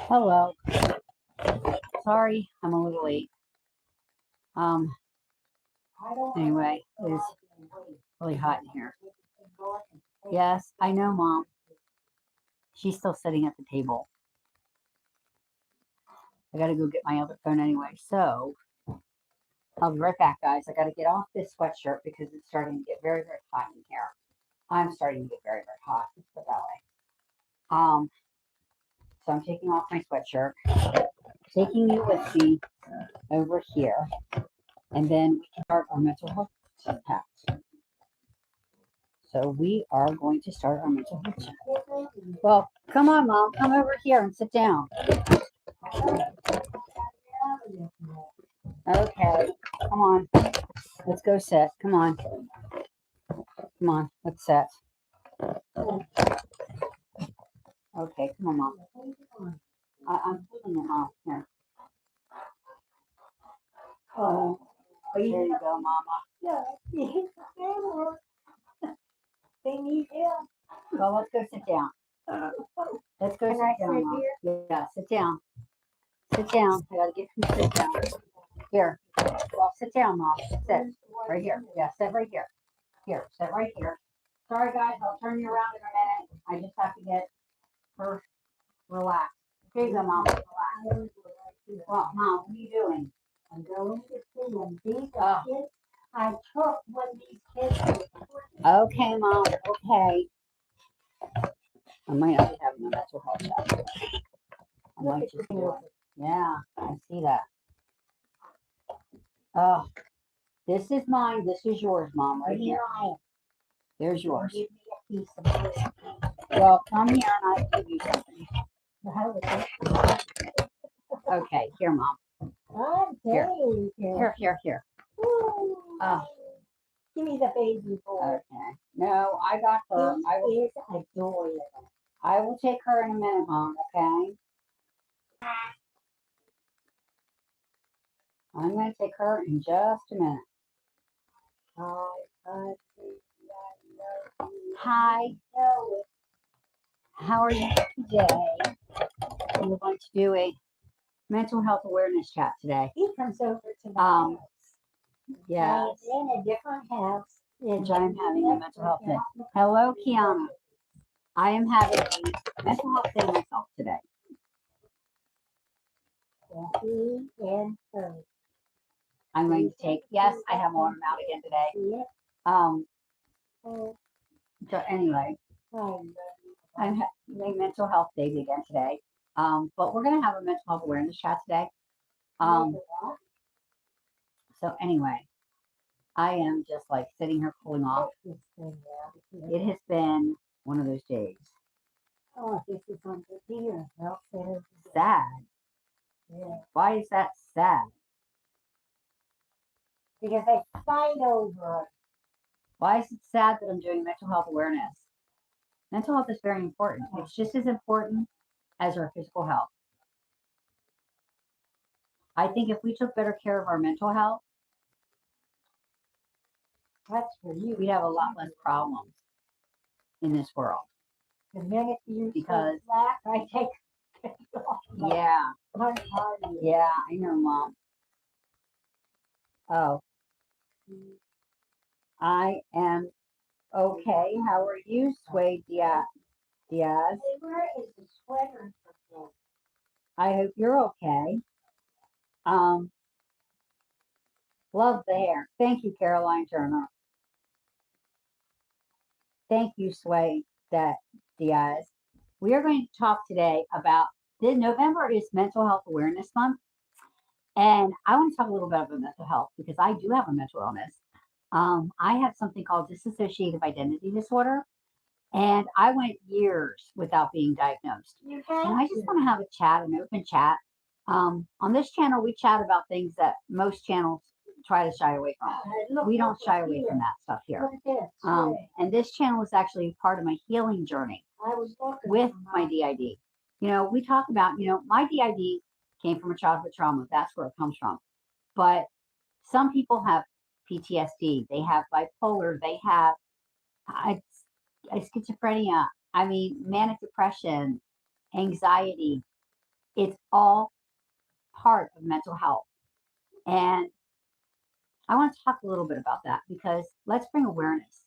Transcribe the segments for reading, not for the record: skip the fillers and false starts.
Hello. Sorry, I'm a little late. Anyway, it's really hot in here. Yes, I know, Mom. She's still sitting at the table. I gotta go get my other phone anyway. So I'll be right back, guys. I gotta get off this sweatshirt because it's starting to get very, very hot in here. I'm starting to get very, very hot. Let's put it that way. So I'm taking off my sweatshirt, taking you with me over here, and then we can start our mental health chat. So we are going to start our mental health chat. Well, come on, Mom. Come over here and sit down. Okay. Come on. Let's go sit. Come on. Come on. Let's sit. Okay. Come on, Mom. I'm putting it off here. Oh, there you go, Mama. They need help. Well, let's go sit down. Let's go sit down, Mom. Yeah, sit down. Sit down. I gotta get you to sit down. Here. Well, sit down, Mom. Sit. Right here. Yeah, sit right here. Here, sit right here. Sorry, guys. I'll turn you around in a minute. I just have to get her relaxed. Here you go, Mom. Relax. Well, Mom, what are you doing? I'm going to see them. These are kids I took when these kids were. Okay, Mom. Okay. I might not be having a mental health chat. I might just do it. Yeah, I see that. Oh, this is mine. This is yours, Mom, right here. There's yours. Give me a piece of it. Well, come here and I'll give you something. Okay, here, Mom. Here. Here. Give me the baby boy. Okay. No, I got her. He is adorable. I will take her in a minute, Mom, okay? I'm going to take her in just a minute. Hi. How are you today? We're going to do a mental health awareness chat today. He comes over to the house. Yes. In a different house. Which I am having a mental health day. Hello, Kiana. I am having a mental health day myself today. I'm going to take, yes, I have on them out again today. So anyway, I'm having a mental health day again today. But we're going to have a mental health awareness chat today. So anyway, I am just like sitting here cooling off. It has been one of those days. Oh, this is sad. Yeah. Why is that sad? Because I fight over it. Why is it sad that I'm doing mental health awareness? Mental health is very important. It's just as important as our physical health. I think if we took better care of our mental health, that's for you. We'd have a lot less problems in this world. The minute you because black, I take yeah. Yeah, I know, Mom. Oh. I am okay. How are you, Sway Diaz? Where is the sweater? I hope you're okay. Love the hair. Thank you, Caroline Turner. Thank you, Sway Diaz. We are going to talk today about November is Mental Health Awareness Month. And I want to talk a little bit about mental health because I do have a mental illness. I have something called dissociative identity disorder. And I went years without being diagnosed. And I just want to have a chat, an open chat. On this channel, we chat about things that most channels try to shy away from. We don't shy away from that stuff here. And this channel is actually part of my healing journey with my DID. You know, we talk about, my DID came from a childhood trauma. That's where it comes from. But some people have PTSD. They have bipolar. They have schizophrenia. I mean, manic depression, anxiety. It's all part of mental health. And I want to talk a little bit about that because let's bring awareness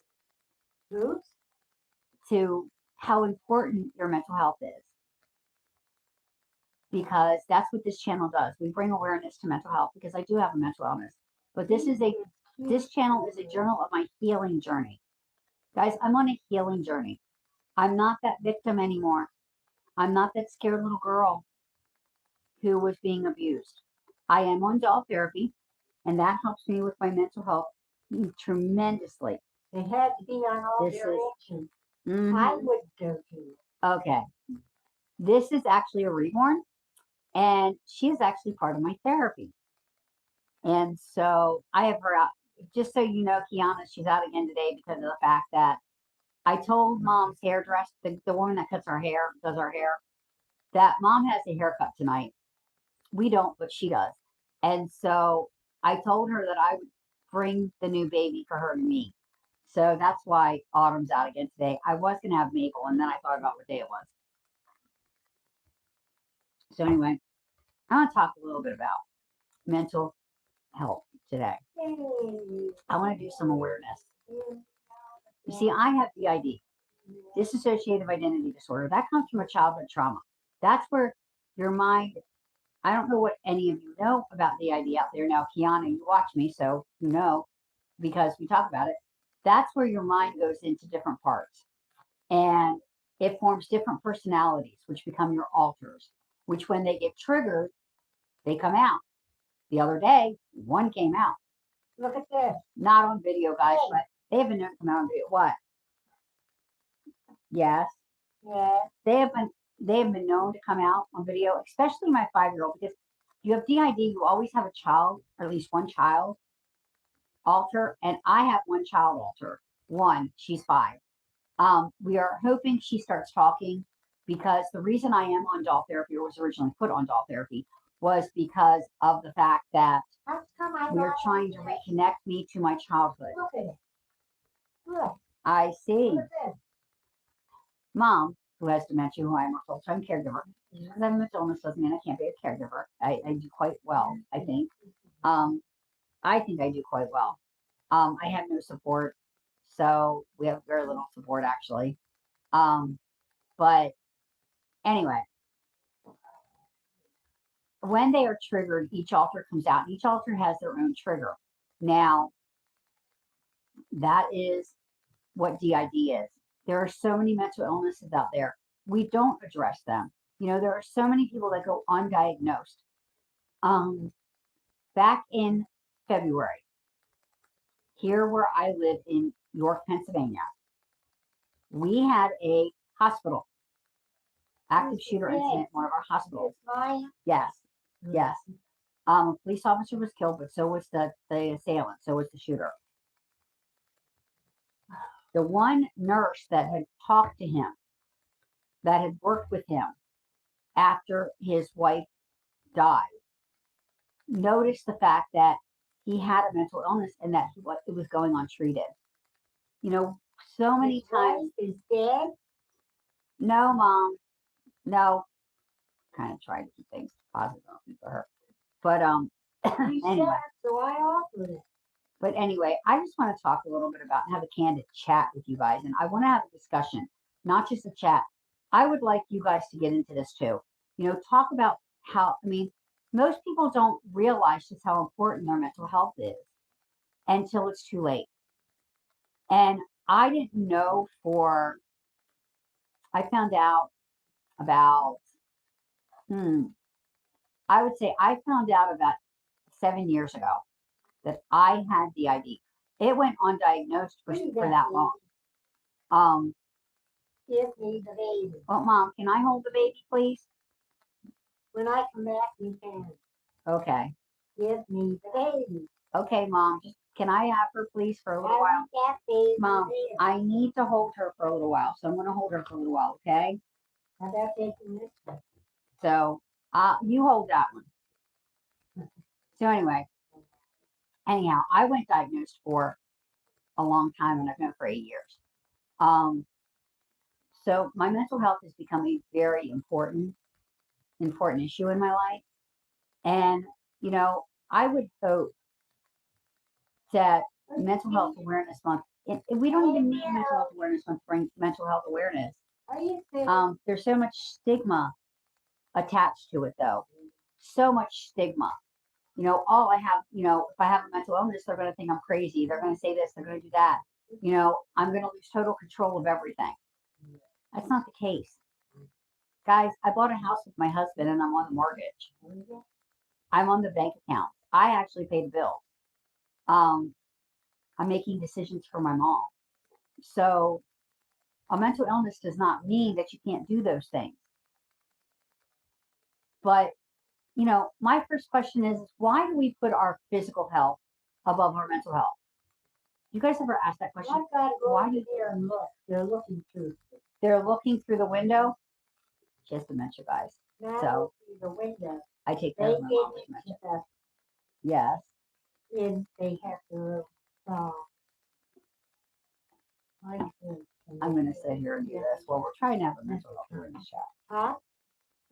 to how important your mental health is. Because that's what this channel does. We bring awareness to mental health because I do have a mental illness. But this channel is a journal of my healing journey. Guys, I'm on a healing journey. I'm not that victim anymore. I'm not that scared little girl who was being abused. I am on doll therapy, and that helps me with my mental health tremendously. They had to be on all directions. I would go to. Okay. This is actually a reborn, and she is actually part of my therapy. And so I have her out. Just so you know, Kiana, she's out again today because of the fact that I told Mom's hairdresser, the woman that cuts our hair, does our hair, that Mom has a haircut tonight. We don't, but she does. And so I told her that I would bring the new baby for her to meet. So that's why Autumn's out again today. I was going to have Mabel, and then I thought about what day it was. So anyway, I want to talk a little bit about mental health today. I want to do some awareness. You see, I have DID, dissociative identity disorder. That comes from a childhood trauma. That's where your mind, I don't know what any of you know about DID out there. Now, Kiana, you watch me, so you know, because we talk about it. That's where your mind goes into different parts. And it forms different personalities, which become your alters, which when they get triggered, they come out. The other day, one came out. Look at this. Not on video, guys, but they have been known to come out on video. What? Yes. Yeah. They have been known to come out on video, especially my 5-year-old, because you have DID, you always have a child, or at least one child alter, and I have one child alter. One, she's 5. We are hoping she starts talking because the reason I am on doll therapy, or was originally put on doll therapy, was because of the fact that we are trying to reconnect me to my childhood. Look at it. Look. I see. Look at this. Mom, who has dementia, who I am a full-time caregiver, because I have a mental illness doesn't mean I can't be a caregiver. I do quite well, I think. I think I do quite well. I have no support, so we have very little support actually. But anyway, when they are triggered, each alter comes out. And each alter has their own trigger. Now, that is what DID is. There are so many mental illnesses out there. We don't address them. You know, there are so many people that go undiagnosed. Back in February, here where I live in York, Pennsylvania, we had a hospital active shooter incident in one of our hospitals. Yes, yes. A police officer was killed, but so was the assailant. So was the shooter. The one nurse that had talked to him, that had worked with him after his wife died, noticed the fact that he had a mental illness and that it was going untreated. You know, so many times. Is dead? No, Mom. No. Kind of tried to keep things positive for her. But anyway. So I offered it. But anyway, I just want to talk a little bit about and have a candid chat with you guys. And I want to have a discussion, not just a chat. I would like you guys to get into this too. You know, talk about how, I mean, most people don't realize just how important their mental health is until it's too late. And I didn't know I found out about, I would say I found out about 7 years ago that I had DID. It went undiagnosed for that long. Give me the baby. Well, Mom, can I hold the baby, please? When I come back, you can. Okay. Give me the baby. Okay, Mom. Can I have her, please, for a little while? That baby. Mom, I need to hold her for a little while, so I'm going to hold her for a little while, okay? How about taking this one? So, you hold that one. So anyway, anyhow, I went diagnosed for a long time, and I've known for 8 years. So my mental health is becoming very important. important issue in my life. And, you know, I would hope that Mental Health Awareness Month, and we don't even need Mental Health Awareness Month to bring mental health awareness. There's so much stigma attached to it, though. So much stigma. You know, all I have, you know, if I have a mental illness, they're going to think I'm crazy. They're going to say this, they're going to do that. You know, I'm going to lose total control of everything. That's not the case. Guys, I bought a house with my husband and I'm on the mortgage. I'm on the bank account. I actually pay the bill. I'm making decisions for my mom. So a mental illness does not mean that you can't do those things. But, you know, my first question is why do we put our physical health above our mental health? You guys ever ask that question? Why do they and look? They're looking through. They're looking through the window. She has dementia, guys. So through the window. I take care of my mom with dementia. Yes. And they have to. I'm going to sit here and do this. Well, we're trying to have a mental health awareness chat. Huh?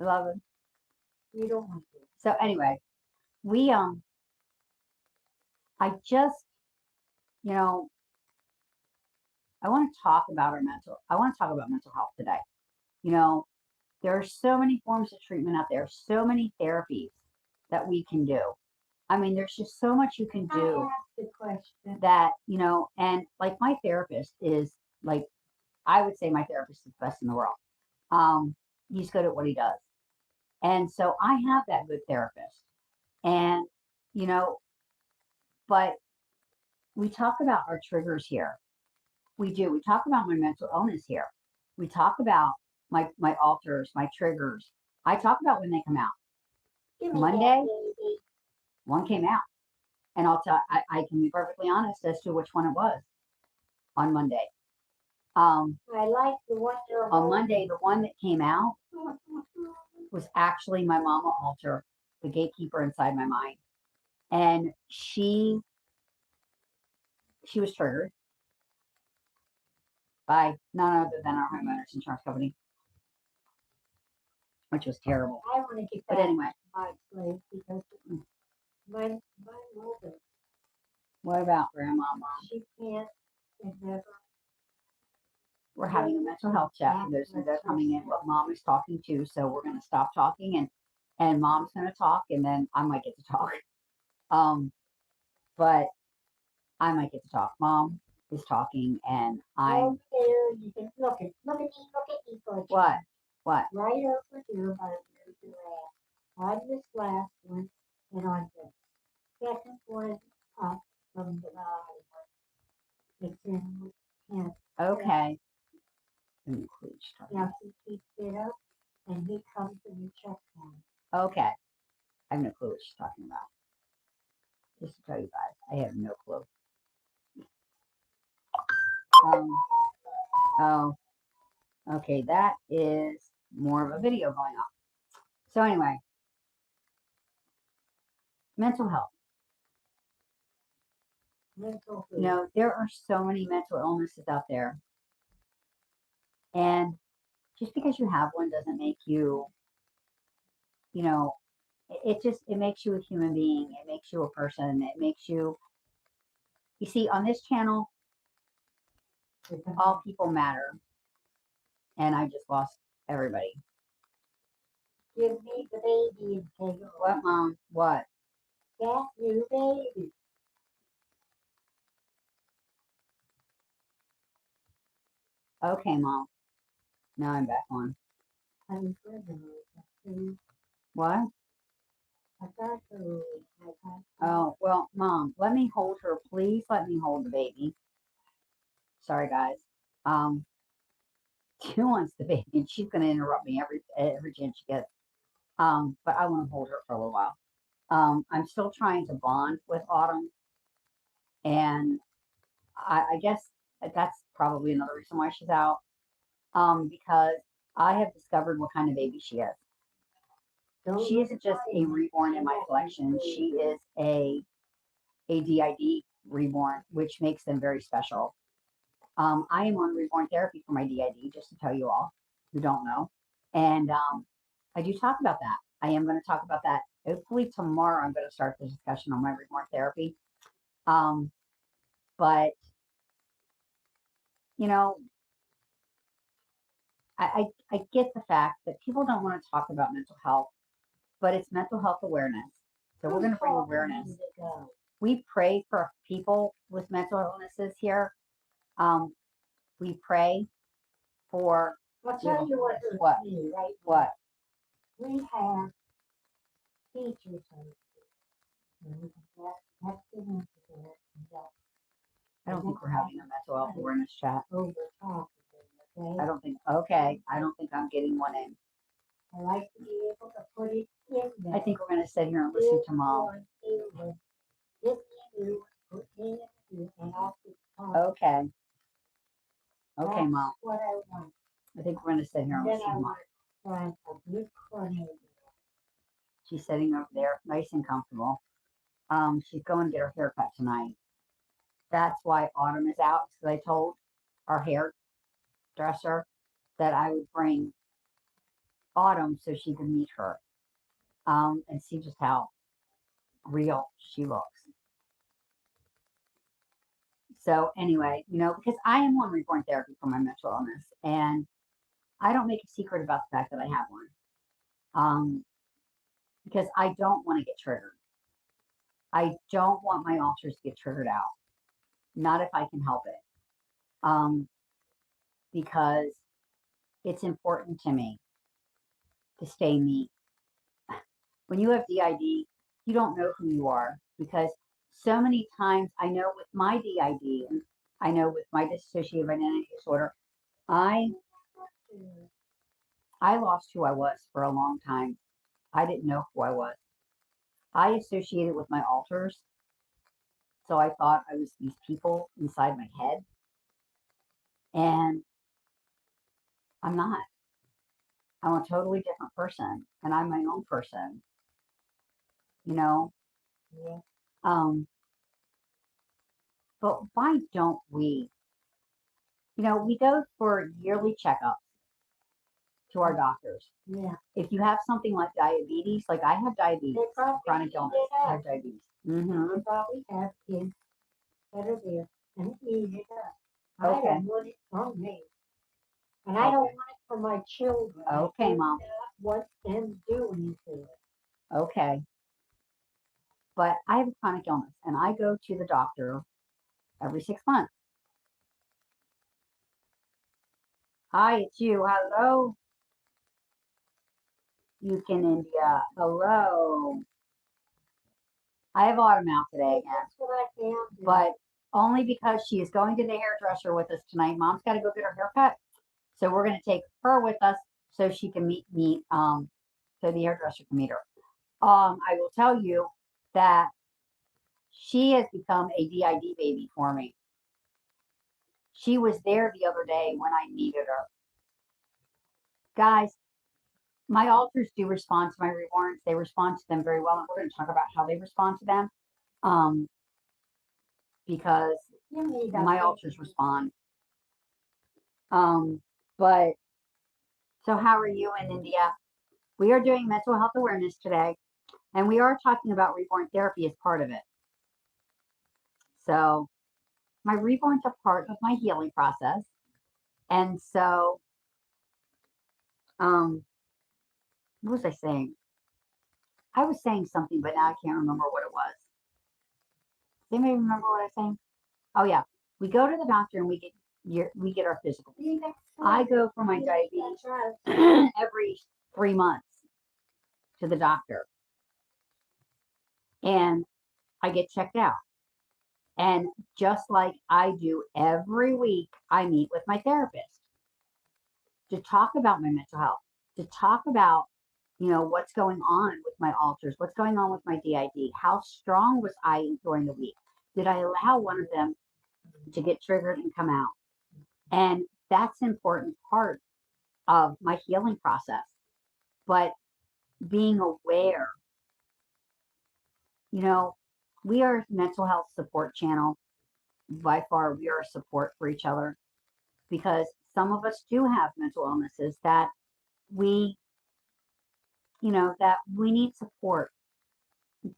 11. You don't want to. So anyway, we I just, you know, I want to talk about mental health today. You know, there are so many forms of treatment out there, so many therapies that we can do. I mean, there's just so much you can do. I ask the question. That, you know, and like my therapist is like, I would say my therapist is the best in the world. He's good at what he does. And so I have that good therapist. And, you know, but we talk about our triggers here. We do. We talk about my mental illness here. We talk about my alters, my triggers. I talk about when they come out. Monday, one came out. And I'll tell, I can be perfectly honest as to which one it was on Monday. I like the one on Monday, the one that came out was actually my mama alter, the gatekeeper inside my mind. And she was triggered by none other than our homeowners insurance company, which was terrible. I want to get But anyway, my place because my mother. What about Grandma, Mom? She can't and never. We're having a mental health chat for those that are coming in. What Mom is talking to, so we're going to stop talking and Mom's going to talk, and then I might get to talk. But I might get to talk. Mom is talking, and I'm. There, you can look at me for a What? What? Right over here by the on this last one, and on the second one up from the bottom. It's in him. Okay. Now he keeps it up, and he comes and he checks on it. Okay. I have no clue what she's talking about. Just to tell you guys, I have no clue. Oh, okay, that is more of a video going on. So anyway, mental health. Mental You know, there are so many mental illnesses out there. And just because you have one doesn't make you, you know, it makes you a human being. It makes you a person. It makes you see, on this channel, all people matter. And I just lost everybody. Give me the baby and take it. What, Mom? What? That new baby. Okay, Mom. Now I'm back on. What? I got her. Oh, well, Mom, let me hold her. Please let me hold the baby. Sorry, guys. She wants the baby, and she's going to interrupt me every chance she gets. But I want to hold her for a little while. I'm still trying to bond with Autumn, and I guess that's probably another reason why she's out. Because I have discovered what kind of baby she is. She isn't just a reborn in my collection. She is a DID reborn, which makes them very special. I am on reborn therapy for my DID, just to tell you all who don't know. And I do talk about that. I am going to talk about that. Hopefully tomorrow I'm going to start the discussion on my reborn therapy. But you know, I get the fact that people don't want to talk about mental health, but it's mental health awareness. So we're going to bring awareness. We pray for people with mental illnesses here. We pray for. I'll tell you what hurts What? me right now. What? We have teachers and we can have to into there and I don't think we're having a mental health awareness chat. over talk to them, okay? I don't think. Okay, I don't think I'm getting one in. I like to be able to put it in there. I think we're going to sit here and listen to Mom. If you put in it and I'll keep talking. Okay. Okay, That's Mom. what I want. I think we're going to sit here and Then listen I to Mom. want to find a good tornado. She's sitting over there, nice and comfortable. She's going to get her haircut tonight. That's why Autumn is out. Because I told our hairdresser that I would bring Autumn so she could meet her. And see just how real she looks. So anyway, because I am on reborn therapy for my mental illness, and I don't make a secret about the fact that I have one. Because I don't want to get triggered. I don't want my ulcers to get triggered out. Not if I can help it. Because it's important to me to stay me. When you have DID, you don't know who you are, because so many times I know with my DID, and I know with my dissociative identity disorder, I lost who I was for a long time. I didn't know who I was. I associated with my alters, so I thought I was these people inside my head, and I'm not. I'm a totally different person, and I'm my own person. Yeah. But why don't we? We go for yearly checkups to our doctors. Yeah. If you have something like diabetes, like I have diabetes, chronic illness, I have diabetes. Mm-hmm. We probably have kids that are there and eat it up. Okay. I don't want it from me. And I don't want it for my children. Okay, I do Mom. not want them doing it. Okay. But I have a chronic illness, and I go to the doctor every 6 months. Hi, it's you. Hello. You can India. Hello. I have Autumn out today again. That's what I found. But only because she is going to the hairdresser with us tonight. Mom's got to go get her haircut. So we're going to take her with us so she can meet me, so the hairdresser can meet her. I will tell you that she has become a DID baby for me. She was there the other day when I needed her. Guys, my alters do respond to my reborns. They respond to them very well, and we're going to talk about how they respond to them. Because my alters respond. But so how are you in India? We are doing mental health awareness today, and we are talking about reborn therapy as part of it. So my reborns are part of my healing process. And so, what was I saying? I was saying something, but now I can't remember what it was. Does anybody remember what I was saying? Oh yeah, we go to the doctor and we get our physical. I go for my diabetes every 3 months to the doctor, and I get checked out. And just like I do every week, I meet with my therapist to talk about my mental health, to talk about, what's going on with my alters, what's going on with my DID, how strong was I during the week? Did I allow one of them to get triggered and come out? And that's an important part of my healing process. But being aware, we are a mental health support channel. By far, we are a support for each other, because some of us do have mental illnesses that we that we need support.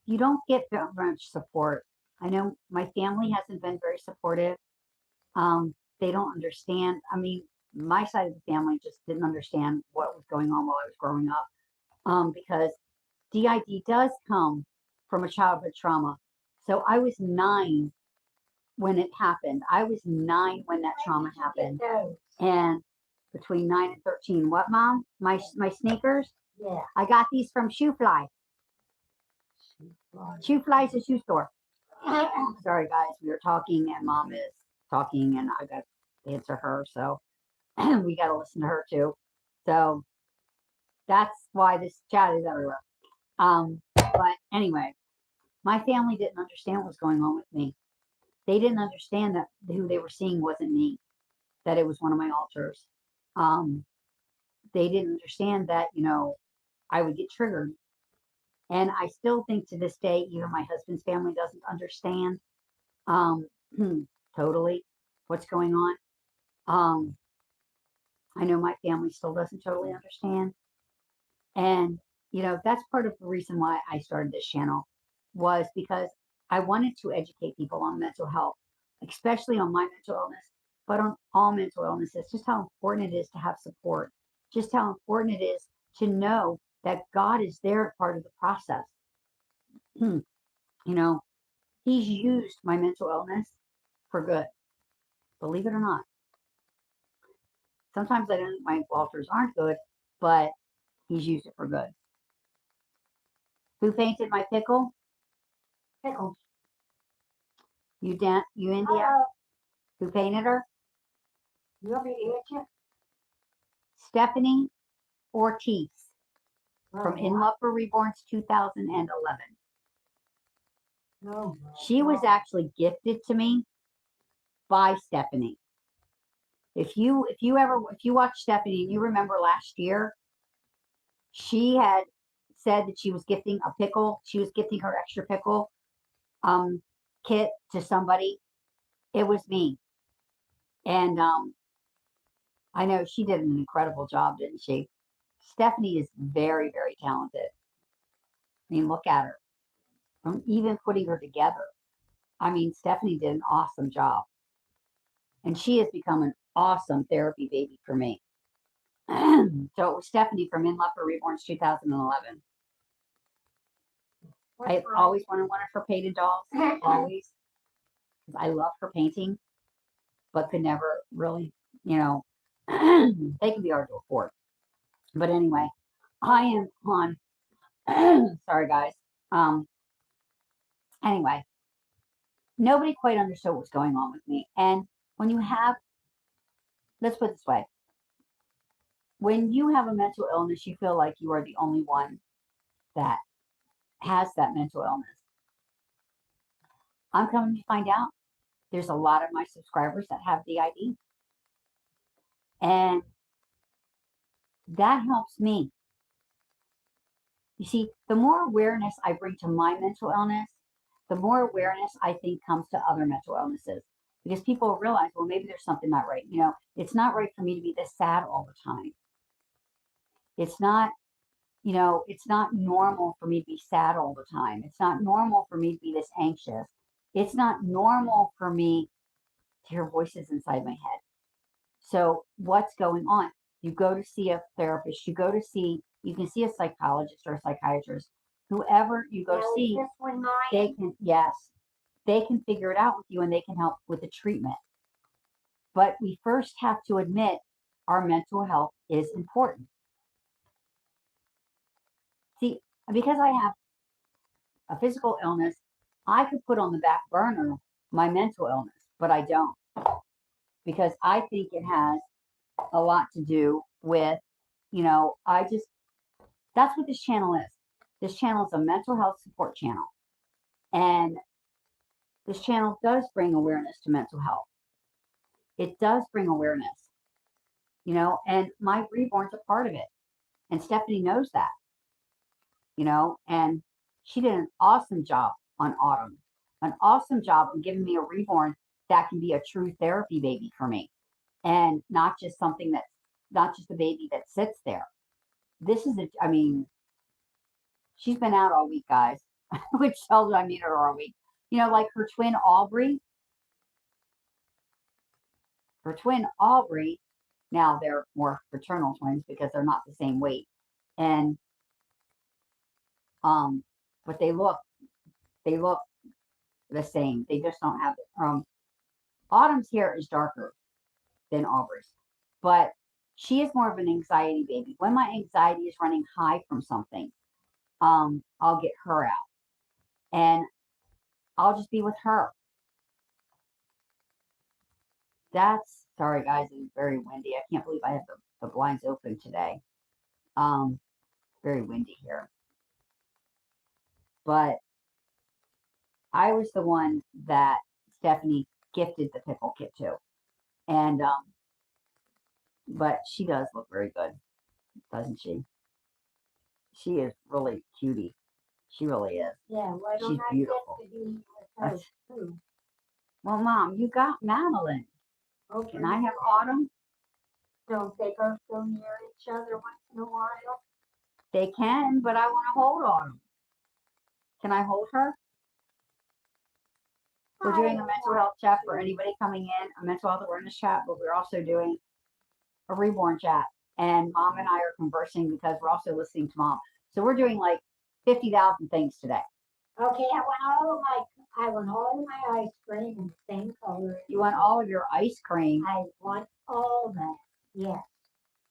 You don't get very much support. I know my family hasn't been very supportive. They don't understand. I mean, my side of the family just didn't understand what was going on while I was growing up. Because DID does come from a childhood trauma. So I was 9 when it happened. I was 9 when that trauma happened. And between 9 and 13, what, Mom? My sneakers? Yeah. I got these from Shoe Fly. Shoe Fly's a shoe store. Sorry, guys. We were talking, and Mom is talking, and I got to answer her. So we got to listen to her, too. So that's why this chat is everywhere. But anyway, my family didn't understand what was going on with me. They didn't understand that who they were seeing wasn't me, that it was one of my alters. They didn't understand that, I would get triggered. And I still think to this day, even my husband's family doesn't understand um, totally what's going on. I know my family still doesn't totally understand. And, that's part of the reason why I started this channel was because I wanted to educate people on mental health, especially on my mental illness, but on all mental illnesses, just how important it is to have support, just how important it is to know that God is there part of the process. He's used my mental illness for good, believe it or not. Sometimes I don't think my alters aren't good, but he's used it for good. Who painted my pickle? Pickles. You, India? Who painted her? You want me to answer? Stephanie Ortiz from In Love for Reborn's 2011. No. She was actually gifted to me by Stephanie. If you watch Stephanie and you remember last year, she had said that she was gifting a pickle. She was gifting her extra pickle kit to somebody. It was me. And I know she did an incredible job, didn't she? Stephanie is very, very talented. I mean, look at her. From even putting her together. I mean, Stephanie did an awesome job. And she has become an awesome therapy baby for me. So it was Stephanie from In Love for Reborn's 2011. I always wanted one of her painted dolls. Always. Because I love her painting. But could never really, they can be hard to afford. But anyway, I am on. Sorry, guys. Anyway, nobody quite understood what was going on with me. And when you have, let's put it this way, when you have a mental illness, you feel like you are the only one that has that mental illness. I'm coming to find out there's a lot of my subscribers that have DID. And that helps me. You see, the more awareness I bring to my mental illness, the more awareness I think comes to other mental illnesses. Because people realize, well, maybe there's something not right. It's not right for me to be this sad all the time. It's not, it's not normal for me to be sad all the time. It's not normal for me to be this anxious. It's not normal for me to hear voices inside my head. So what's going on? You go to see a therapist, you can see a psychologist or a psychiatrist, whoever you go see, they can figure it out with you and they can help with the treatment. But we first have to admit our mental health is important. See, because I have a physical illness, I could put on the back burner my mental illness, but I don't. Because I think it has a lot to do with, that's what this channel is. This channel is a mental health support channel. And this channel does bring awareness to mental health. It does bring awareness, and my reborn's a part of it. And Stephanie knows that, and she did an awesome job on Autumn, an awesome job in giving me a reborn that can be a true therapy baby for me. And not just a baby that sits there. This is she's been out all week, guys, which tells me I need her all week. You know, like her twin Aubrey, now they're more fraternal twins because they're not the same weight. And, but they look the same. They just don't have, Autumn's hair is darker than Aubrey's, but she is more of an anxiety baby. When my anxiety is running high from something, I'll get her out and I'll just be with her. That's sorry guys, it's very windy. I can't believe I have the blinds open today. Very windy here. But I was the one that Stephanie gifted the pickle kit to. And but she does look very good, doesn't she? She is really cutie. She really is. Yeah, why don't She's I beautiful. get to be with her too? Well, Mom, you got Madeline. Okay. Can I have Autumn? Don't they both go near each other once in a while? They can, but I want to hold Autumn. Can I hold her? We're doing a mental health chat for anybody coming in, a mental health awareness chat, but we're also doing a reborn chat. And Mom and I are conversing because we're also listening to Mom. So we're doing like 50,000 things today. Okay, I want all of my ice cream in the same color. You want all of your ice cream? I want all that. Yes.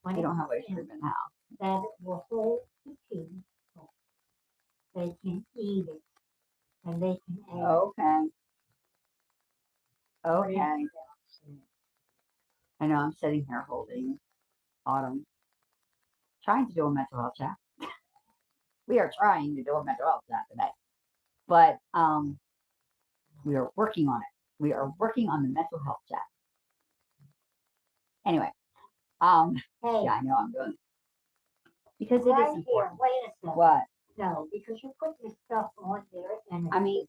You don't have ice cream in the house. That it will hold the tea. They can eat it. And they can add Okay. Okay. I know I'm sitting here holding Autumn, trying to do a mental health chat. We are trying to do a mental health chat today, but we are working on it. We are working on the mental health chat. Anyway, Hey, yeah, I know I'm doing because it right is important. here, wait a second. What? No, because you're putting this stuff on there and I mean,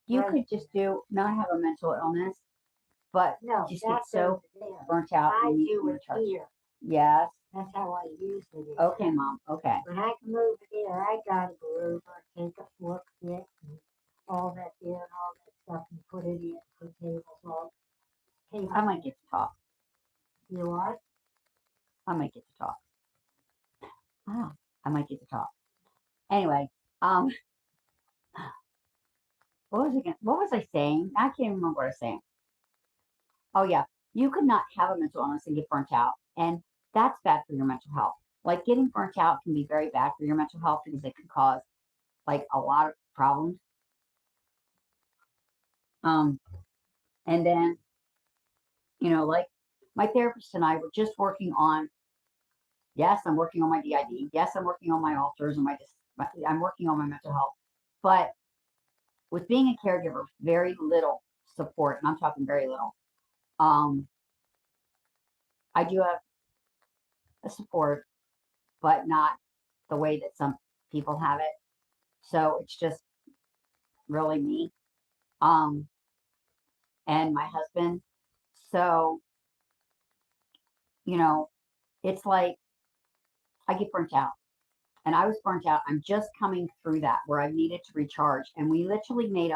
you right could just do not have a mental illness, but no, just that get so goes there. burnt out I and need to do it recharge. here. Yes. That's how I use it. Okay, Mom. Okay. When I can move it there, I gotta go over and take a fork stick and all that there and all that stuff and put it in for tables all. I might get to talk. You are? I might get to talk. Oh, I might get to talk. Anyway, what was I saying? I can't remember what I was saying. Oh yeah, you could not have a mental illness and get burnt out, and that's bad for your mental health. Like getting burnt out can be very bad for your mental health because it can cause like a lot of problems. And then like my therapist and I were just working on. Yes, I'm working on my DID. Yes, I'm working on my alters and I'm working on my mental health. But with being a caregiver, very little support, and I'm talking very little. I do have a support, but not the way that some people have it. So it's just really me, and my husband. So, it's like I get burnt out. And I was burnt out. I'm just coming through that where I needed to recharge. And we literally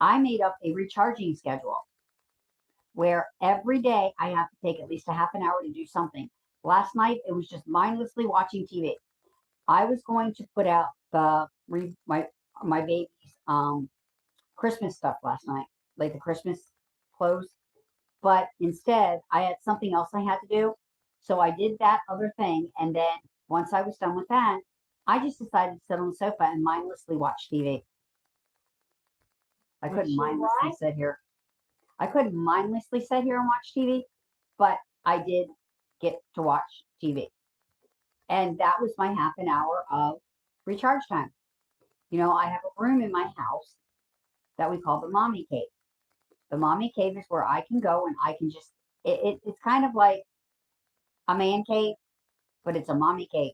I made up a recharging schedule where every day I have to take at least a half an hour to do something. Last night, it was just mindlessly watching TV. I was going to put out my baby's Christmas stuff last night, like the Christmas clothes. But instead, I had something else I had to do. So I did that other thing. And then once I was done with that, I just decided to sit on the sofa and mindlessly watch TV. I couldn't mindlessly sit here. I couldn't mindlessly sit here and watch TV, but I did get to watch TV. And that was my half an hour of recharge time. I have a room in my house that we call the mommy cave. The mommy cave is where I can go and I can just, it's kind of like a man cave, but it's a mommy cave.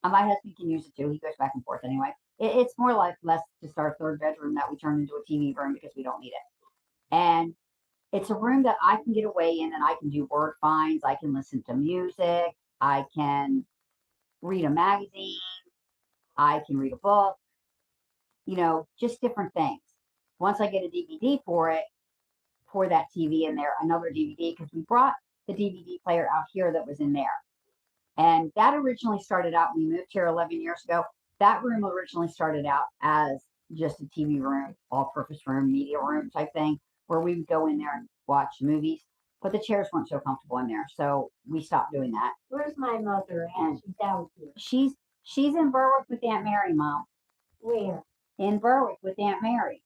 And my husband can use it too. He goes back and forth anyway. It's more like less just our third bedroom that we turn into a TV room because we don't need it. And it's a room that I can get away in and I can do word finds. I can listen to music. I can read a magazine. I can read a book, just different things. Once I get a DVD for it, for that TV in there, another DVD, because we brought the DVD player out here that was in there. And that originally started out, we moved here 11 years ago. That room originally started out as just a TV room, all purpose room, media room type thing, where we would go in there and watch movies. But the chairs weren't so comfortable in there, so we stopped doing that. Where's my mother at? She's out here. She's in Berwick with Aunt Mary, Mom. Where? In Berwick with Aunt Mary.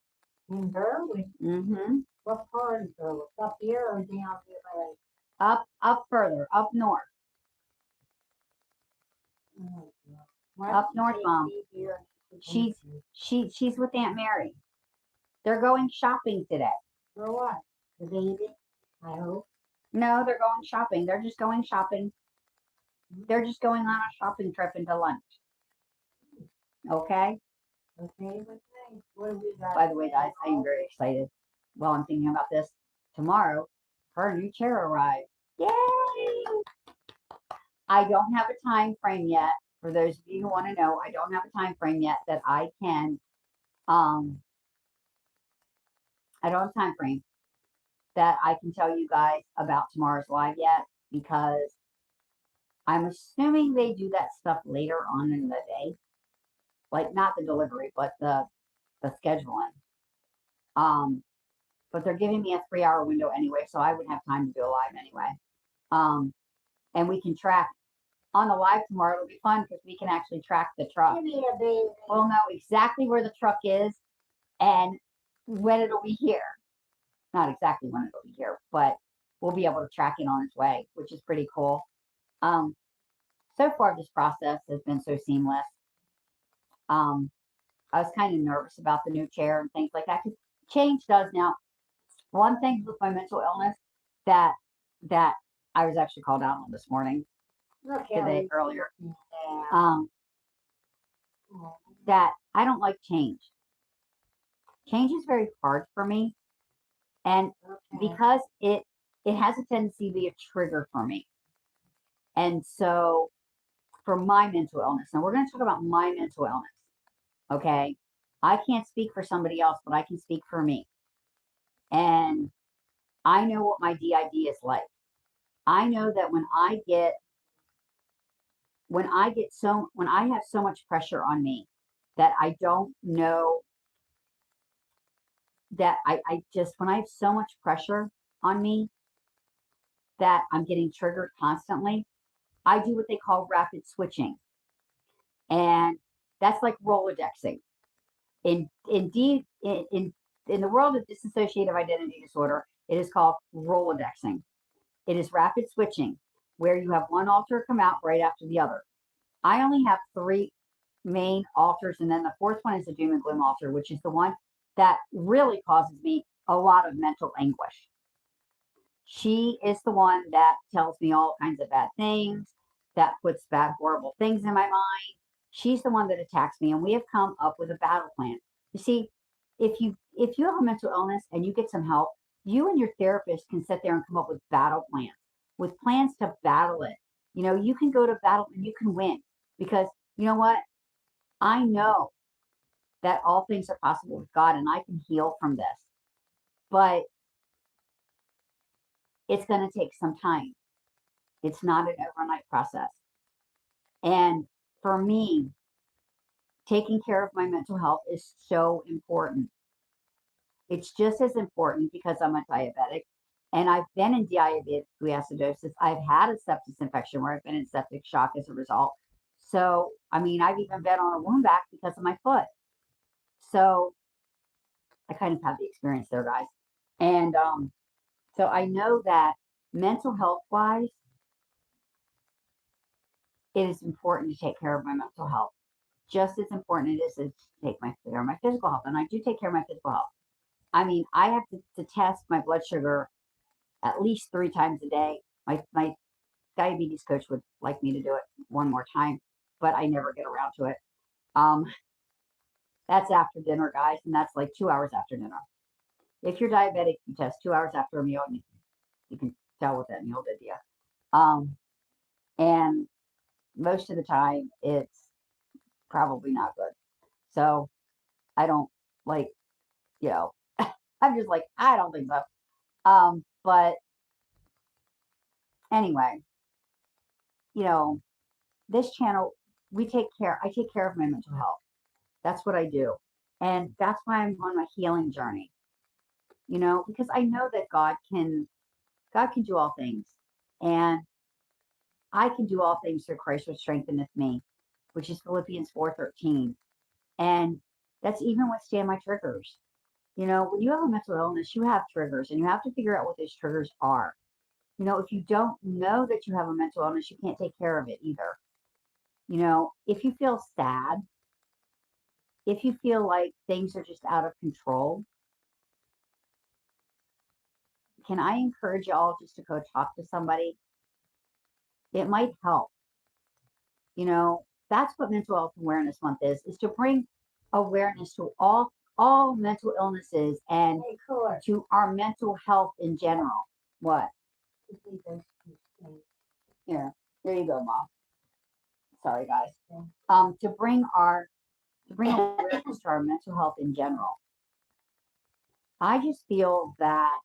In Berwick? Mm-hmm. What part of Berwick? Up here or down here? Up further, up north. Up north, Mom. She's with Aunt Mary. They're going shopping today. For what? The baby? I hope. No, they're going shopping. They're just going shopping. They're just going on a shopping trip into lunch. Okay? Okay. What do we got? By the way, guys, I am very excited. While I'm thinking about this, tomorrow, her new chair arrives. Yay! I don't have a time frame yet. For those of you who want to know, I don't have a time frame yet that I can, I don't have a time frame that I can tell you guys about tomorrow's live yet, because I'm assuming they do that stuff later on in the day. Like, not the delivery, but the scheduling. But they're giving me a 3-hour window anyway, so I would have time to do a live anyway. And we can track on the live tomorrow. It'll be fun because we can actually track the truck. Give me a baby. We'll know exactly where the truck is and when it'll be here. Not exactly when it'll be here, but we'll be able to track it on its way, which is pretty cool. So far, this process has been so seamless. I was kind of nervous about the new chair and things like that, because change does now. One thing with my mental illness that I was actually called out on this morning, today earlier, that I don't like change. Change is very hard for me, and because it has a tendency to be a trigger for me. And so for my mental illness, now we're going to talk about my mental illness, okay? I can't speak for somebody else, but I can speak for me. And I know what my DID is like. I know that when I have so much pressure on me that I don't know, that when I have so much pressure on me that I'm getting triggered constantly, I do what they call rapid switching. And that's like Rolodexing. In the world of dissociative identity disorder, it is called Rolodexing. It is rapid switching, where you have one alter come out right after the other. I only have 3 main alters, and then the 4th one is a doom and gloom alter, which is the one that really causes me a lot of mental anguish. She is the one that tells me all kinds of bad things, that puts bad, horrible things in my mind. She's the one that attacks me, and we have come up with a battle plan. You see, if you have a mental illness and you get some help, you and your therapist can sit there and come up with battle plans, with plans to battle it. You can go to battle and you can win, because you know what? I know that all things are possible with God, and I can heal from this. But it's going to take some time. It's not an overnight process. And for me, taking care of my mental health is so important. It's just as important because I'm a diabetic, and I've been in diabetic acidosis. I've had a sepsis infection where I've been in septic shock as a result. So, I've even been on a wound vac because of my foot. So I kind of have the experience there, guys. And so I know that mental health wise, it is important to take care of my mental health. Just as important it is to take care of my physical health. And I do take care of my physical health. I have to test my blood sugar at least 3 times a day. My diabetes coach would like me to do it one more time, but I never get around to it. That's after dinner, guys, and that's like 2 hours after dinner. If you're diabetic, you test 2 hours after a meal, and you can tell what that meal did to you. And most of the time, it's probably not good. So I don't like, you know, I'm just like, I don't think so. But anyway, you know, this channel, I take care of my mental health. That's what I do. And that's why I'm on my healing journey, because I know that God can do all things. And I can do all things through Christ which strengtheneth me, which is Philippians 4:13. And that's even withstand my triggers. When you have a mental illness, you have triggers and you have to figure out what those triggers are. If you don't know that you have a mental illness, you can't take care of it either. If you feel sad, if you feel like things are just out of control, can I encourage y'all just to go talk to somebody? It might help. That's what Mental Health Awareness Month is to bring awareness to all mental illnesses and Hey, Cor, to our mental health in general. What? you see those two things. Here, there you go, Mom. Sorry, guys. Okay. To bring awareness to our mental health in general. I just feel that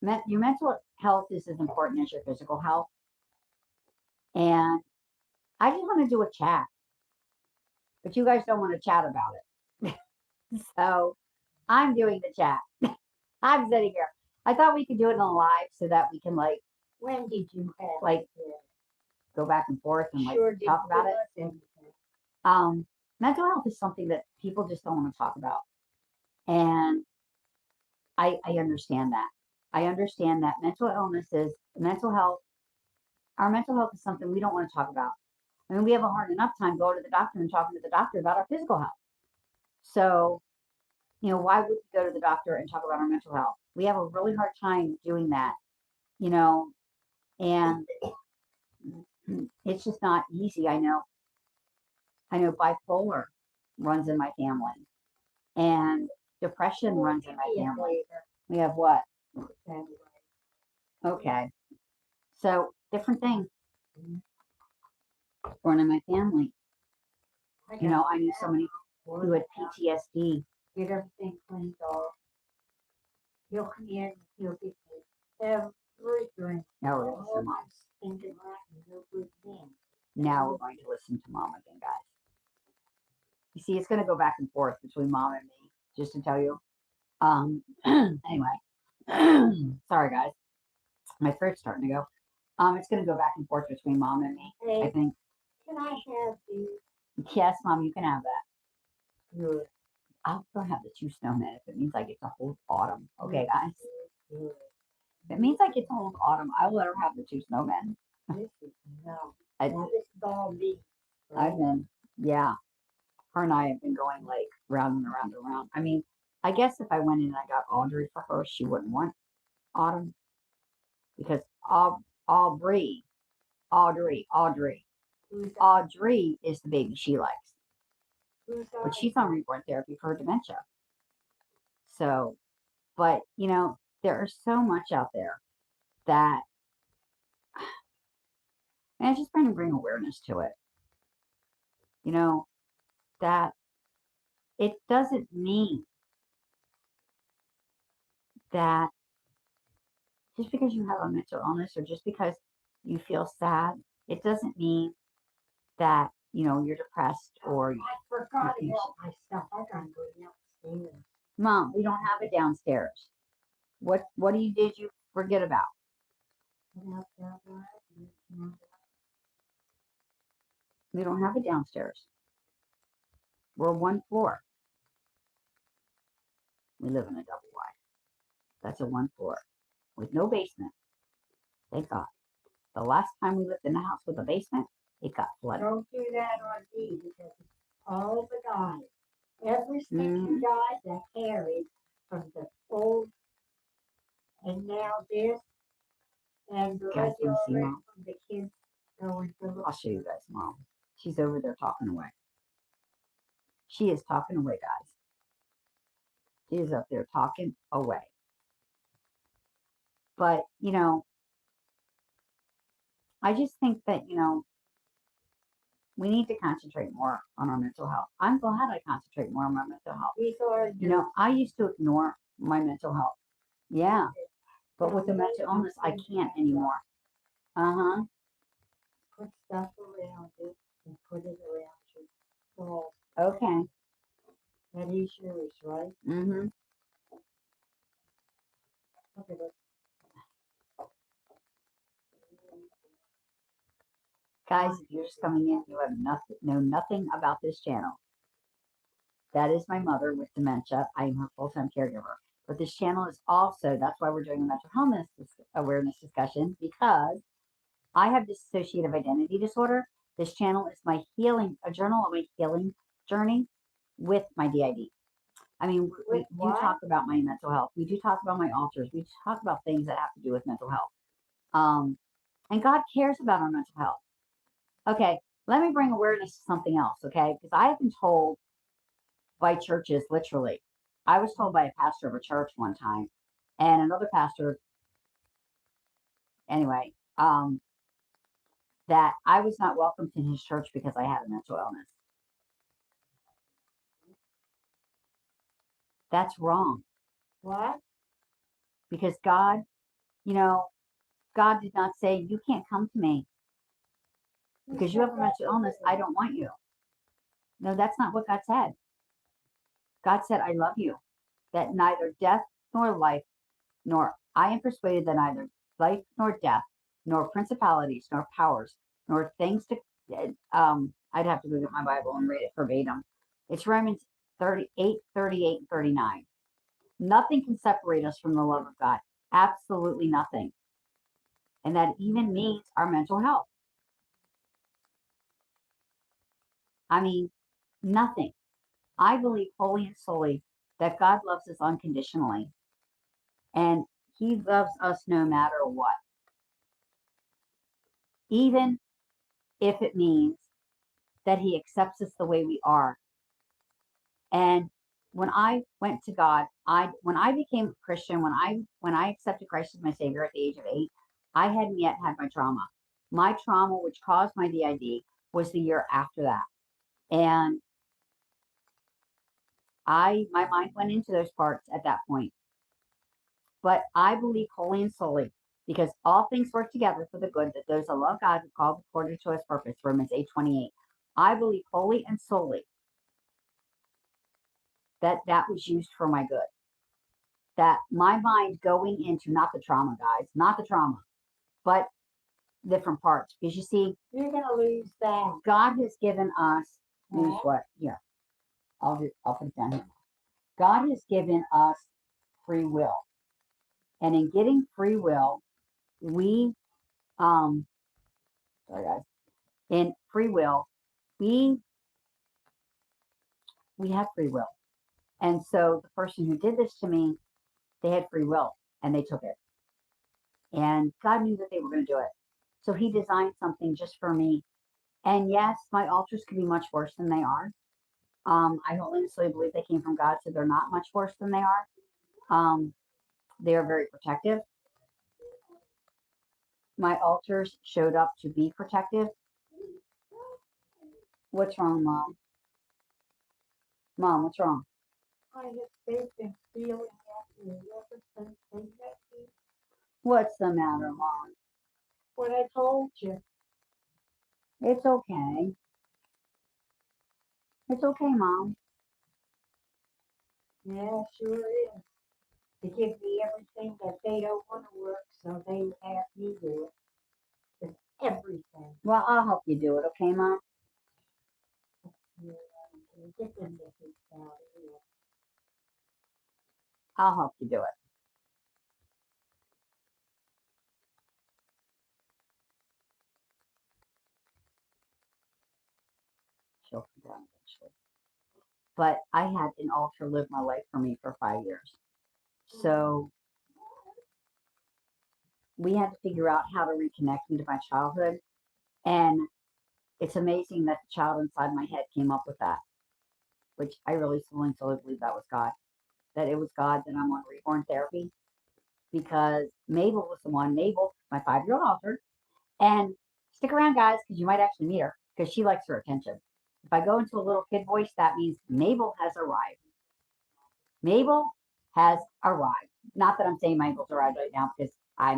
your mental health is as important as your physical health. And I just want to do a chat, but you guys don't want to chat about it. So I'm doing the chat. I'm sitting here. I thought we could do it on live so that we can When did you have like it? go back and forth and Sure did talk about give it. us everything. Mental health is something that people just don't want to talk about. And I understand that. I understand that our mental health is something we don't want to talk about. I mean, we have a hard enough time going to the doctor and talking to the doctor about our physical health. So, why would we go to the doctor and talk about our mental health? We have a really hard time doing that, and it's just not easy. I know bipolar runs in my family and depression runs in my family. We have what? Okay. So different things run in my family. I knew somebody who had PTSD. Get everything cleaned off. He'll come in, he'll get me everything. Now we're going to listen to Mom. Thinking right and he'll breathe in. Now we're going to listen to Mom again, guys. You see, it's going to go back and forth between Mom and me, just to tell you. Anyway, sorry, guys. My throat's starting to go. It's going to go back and forth between Mom and me, I Hey, think. can I have these? Yes, Mom, you can have that. Good. I'll go have the 2 snowmen if it means I get to hold autumn. Okay, guys. Good. If it means I get to hold autumn, I will let her have the 2 snowmen. This is no. I, Now this is all me. I've been, yeah. Her and I have been going round and around and around. I mean, I guess if I went in and I got Audrey for her, she wouldn't want autumn because Audrey Who's that? Audrey is the baby she likes, Who's but that? she's on reborn therapy for her dementia. So, but there is so much out there that, and it's just trying to bring awareness to it. That it doesn't mean that just because you have a mental illness or just because you feel sad, it doesn't mean that you're depressed or I forgot to help myself. I gotta go downstairs. Mom, we don't have it downstairs. What did you forget about? We don't have it downstairs. We're 1 floor. We live in a double wide. That's a 1 floor with no basement. Thank God. The last time we lived in a house with a basement, it got flooded. Don't do that on me because all the guys, every single guy that carried from the old and now this and the Guys, wanna see regular Mom? from the kids going to I'll show you guys, Mom. She's over there talking away. She is talking away, guys. She is up there talking away. But, I just think that, we need to concentrate more on our mental health. I'm glad I concentrate more on my mental health. These are You know, I used to ignore my mental health. Yeah, but with the mental illness, I can't anymore. Uh-huh. put stuff around it and put it around your ball. Okay. That is yours, right? Mm-hmm. Look at it. Guys, if you're just coming in, you have know nothing about this channel. That is my mother with dementia. I am her full-time caregiver. But this channel is also, that's why we're doing a mental health awareness discussion, because I have dissociative identity disorder. This channel is my healing, a journal of my healing journey with my DID. I mean, we do talk about my mental health. We do talk about my altars. We talk about things that have to do with mental health. And God cares about our mental health. Okay, let me bring awareness to something else, okay? Because I have been told by churches, literally. I was told by a pastor of a church one time, and another pastor, anyway, that I was not welcomed in his church because I had a mental illness. That's wrong. What? Because God, you know, God did not say, you can't come to me because you have a mental illness. I don't want you. No, that's not what God said. God said, I love you, that neither death nor life, nor I am persuaded that neither life nor death, nor principalities, nor powers, nor things to, I'd have to look at my Bible and read it verbatim. It's Romans 38, 38, and 39. Nothing can separate us from the love of God. Absolutely nothing. And that even means our mental health. I mean, nothing. I believe wholly and solely that God loves us unconditionally. And he loves us no matter what. Even if it means that he accepts us the way we are. And when I went to God, when I became a Christian, when I accepted Christ as my Savior at the age of 8, I hadn't yet had my trauma. My trauma, which caused my DID, was the year after that. And my mind went into those parts at that point. But I believe wholly and solely, because all things work together for the good that those that love God who called according to his purpose, Romans 8:28. I believe wholly and solely that that was used for my good. That my mind going into, not the trauma, guys, not the trauma, but different parts. Because you see, You're gonna lose that. God has given us, lose what? Here, I'll put it down here. God has given us free will. And in getting free will, we, sorry guys, in free will, we have free will. And so the person who did this to me, they had free will and they took it. And God knew that they were going to do it. So he designed something just for me. And yes, my altars could be much worse than they are. I honestly believe they came from God, so they're not much worse than they are. They are very protective. My altars showed up to be protective. What's wrong, Mom? Mom, what's wrong? I have faith and feeling after you ever since they met me. What's the matter, Mom? What I told you. It's okay. It's okay, Mom. Yeah, sure is. They give me everything that they don't want to work, so they have me do it. It's everything. Well, I'll help you do it, okay, Mom? Yeah, get them Nikki out of here. I'll help you do it. She'll come down eventually. But I had an altar live my life for me for 5 years. So we had to figure out how to reconnect into my childhood. And it's amazing that the child inside my head came up with that, which I really fully believe that was God. That it was God that I'm on reborn therapy because Mabel was the one, Mabel, my 5-year-old altar. And stick around, guys, because you might actually meet her. because she likes her attention. If I go into a little kid voice, that means Mabel has arrived. Mabel has arrived. Not that I'm saying Mabel's arrived right now because I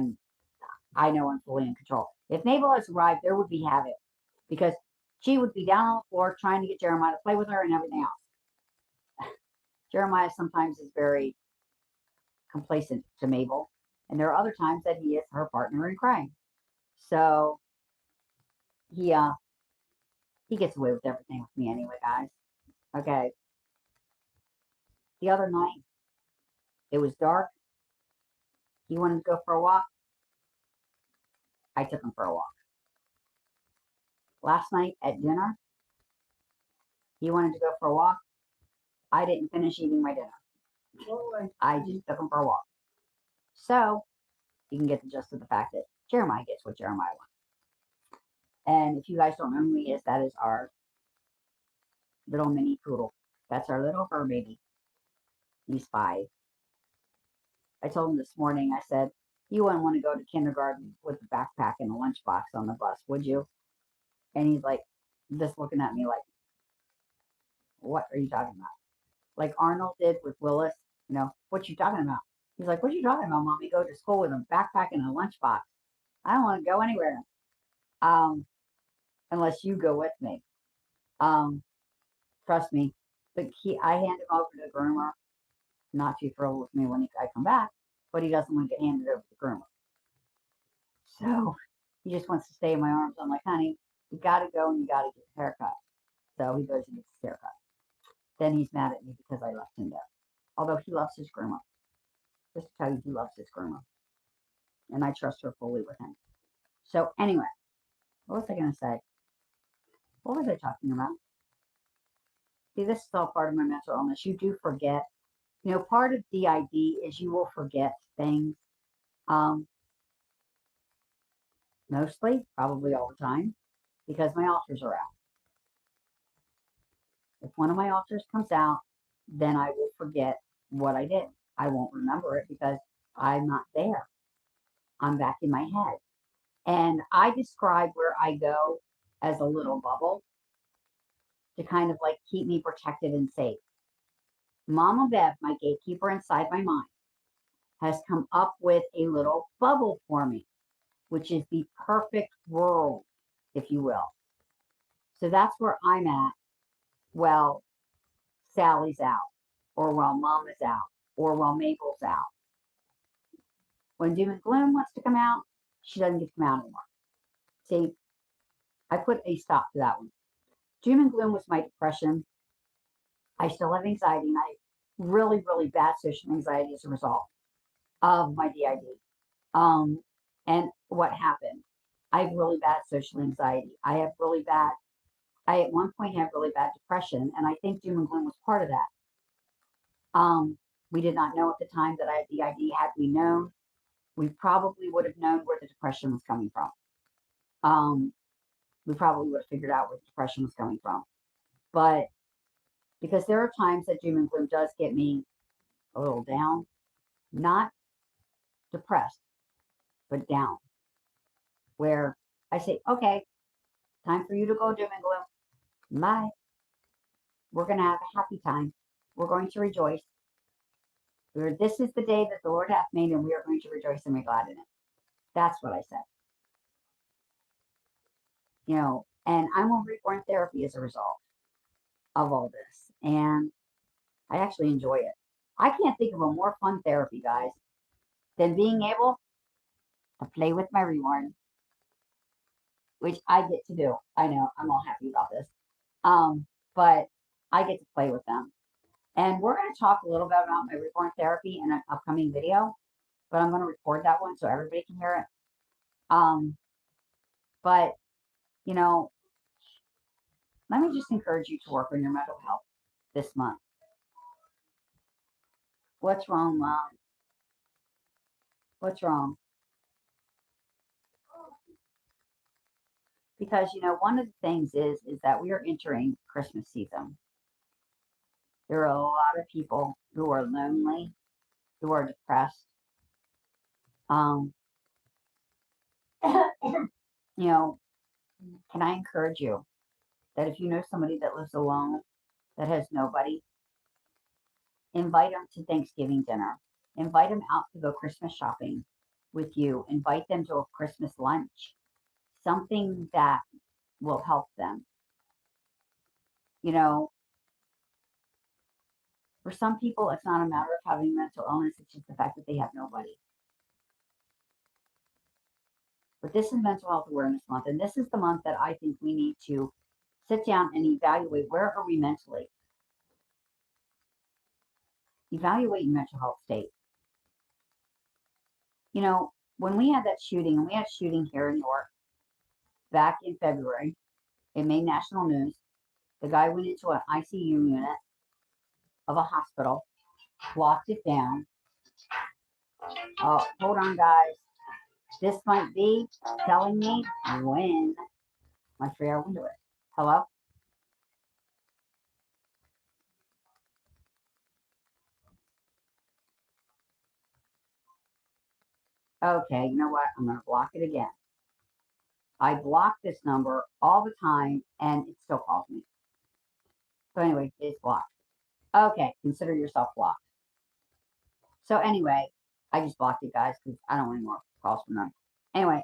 know I'm fully in control. If Mabel has arrived, there would be havoc because she would be down on the floor trying to get Jeremiah to play with her and everything else. Jeremiah sometimes is very complacent to Mabel, and there are other times that he is her partner in crime. So he gets away with everything with me anyway, guys. Okay. The other night, it was dark. He wanted to go for a walk. I took him for a walk. Last night at dinner, he wanted to go for a walk. I didn't finish eating my dinner. I just took him for a walk. So you can get the gist of the fact that Jeremiah gets what Jeremiah wants. And if you guys don't know who he is, that is our little mini poodle. That's our little fur baby. He's 5. I told him this morning, I said, you wouldn't want to go to kindergarten with a backpack and a lunchbox on the bus, would you? And he's like, just looking at me like, what are you talking about? Like Arnold did with Willis, what you talking about? He's like, what are you talking about, Mommy? Go to school with a backpack and a lunchbox. I don't want to go anywhere. Unless you go with me. Trust me. I hand him over to the groomer. Not too thrilled with me when I come back, but he doesn't want to get handed over to the groomer. So he just wants to stay in my arms. I'm like, honey, you got to go and you got to get a haircut. So he goes and gets his haircut. Then he's mad at me because I left him there. Although he loves his groomer. Just to tell you, he loves his groomer. And I trust her fully with him. So anyway, what was I going to say? What was I talking about? See, this is all part of my mental illness. You do forget. Part of DID is you will forget things. Mostly, probably all the time, because my ulcers are out. If one of my ulcers comes out, then I will forget what I did. I won't remember it because I'm not there. I'm back in my head. And I describe where I go as a little bubble to kind of like keep me protected and safe. Mama Bev, my gatekeeper inside my mind, has come up with a little bubble for me, which is the perfect world, if you will. So that's where I'm at. Well, Sally's out, or while Mama's out, or while Mabel's out. When doom and gloom wants to come out, she doesn't get to come out anymore. See, I put a stop to that one. Doom and gloom was my depression. I still have anxiety, and I have really, really bad social anxiety as a result of my DID. And what happened? I have really bad social anxiety. I at one point had really bad depression, and I think doom and gloom was part of that. We did not know at the time that I had DID. Had we known, we probably would have known where the depression was coming from. We probably would have figured out where the depression was coming from. But because there are times that doom and gloom does get me a little down, not depressed, but down, where I say, okay, time for you to go doom and gloom. Bye. We're going to have a happy time. We're going to rejoice. This is the day that the Lord hath made, and we are going to rejoice and be glad in it. That's what I said. And I'm on reborn therapy as a result of all this. And I actually enjoy it. I can't think of a more fun therapy, guys, than being able to play with my reborn, which I get to do. I know, I'm all happy about this. But I get to play with them. And we're going to talk a little bit about my reborn therapy in an upcoming video, but I'm going to record that one so everybody can hear it. But, let me just encourage you to work on your mental health this month. What's wrong, Mom? What's wrong? Because, one of the things is that we are entering Christmas season. There are a lot of people who are lonely, who are depressed. Can I encourage you? that if you know somebody that lives alone, that has nobody, invite them to Thanksgiving dinner. Invite them out to go Christmas shopping with you. Invite them to a Christmas lunch. Something that will help them. You know, for some people, it's not a matter of having mental illness. It's just the fact that they have nobody. But this is Mental Health Awareness Month, and this is the month that I think we need to sit down and evaluate where are we mentally. Evaluate your mental health state. You know, when we had that shooting, and we had a shooting here in New York back in February, it made national news. The guy went into an ICU unit of a hospital, locked it down. Oh, hold on, guys. This might be telling me when my 3-hour window is. Hello? Okay, you know what? I'm going to block it again. I block this number all the time, and it still calls me. So anyway, it's blocked. Okay, consider yourself blocked. So anyway, I just blocked it, guys, because I don't want any more calls from them. Anyway,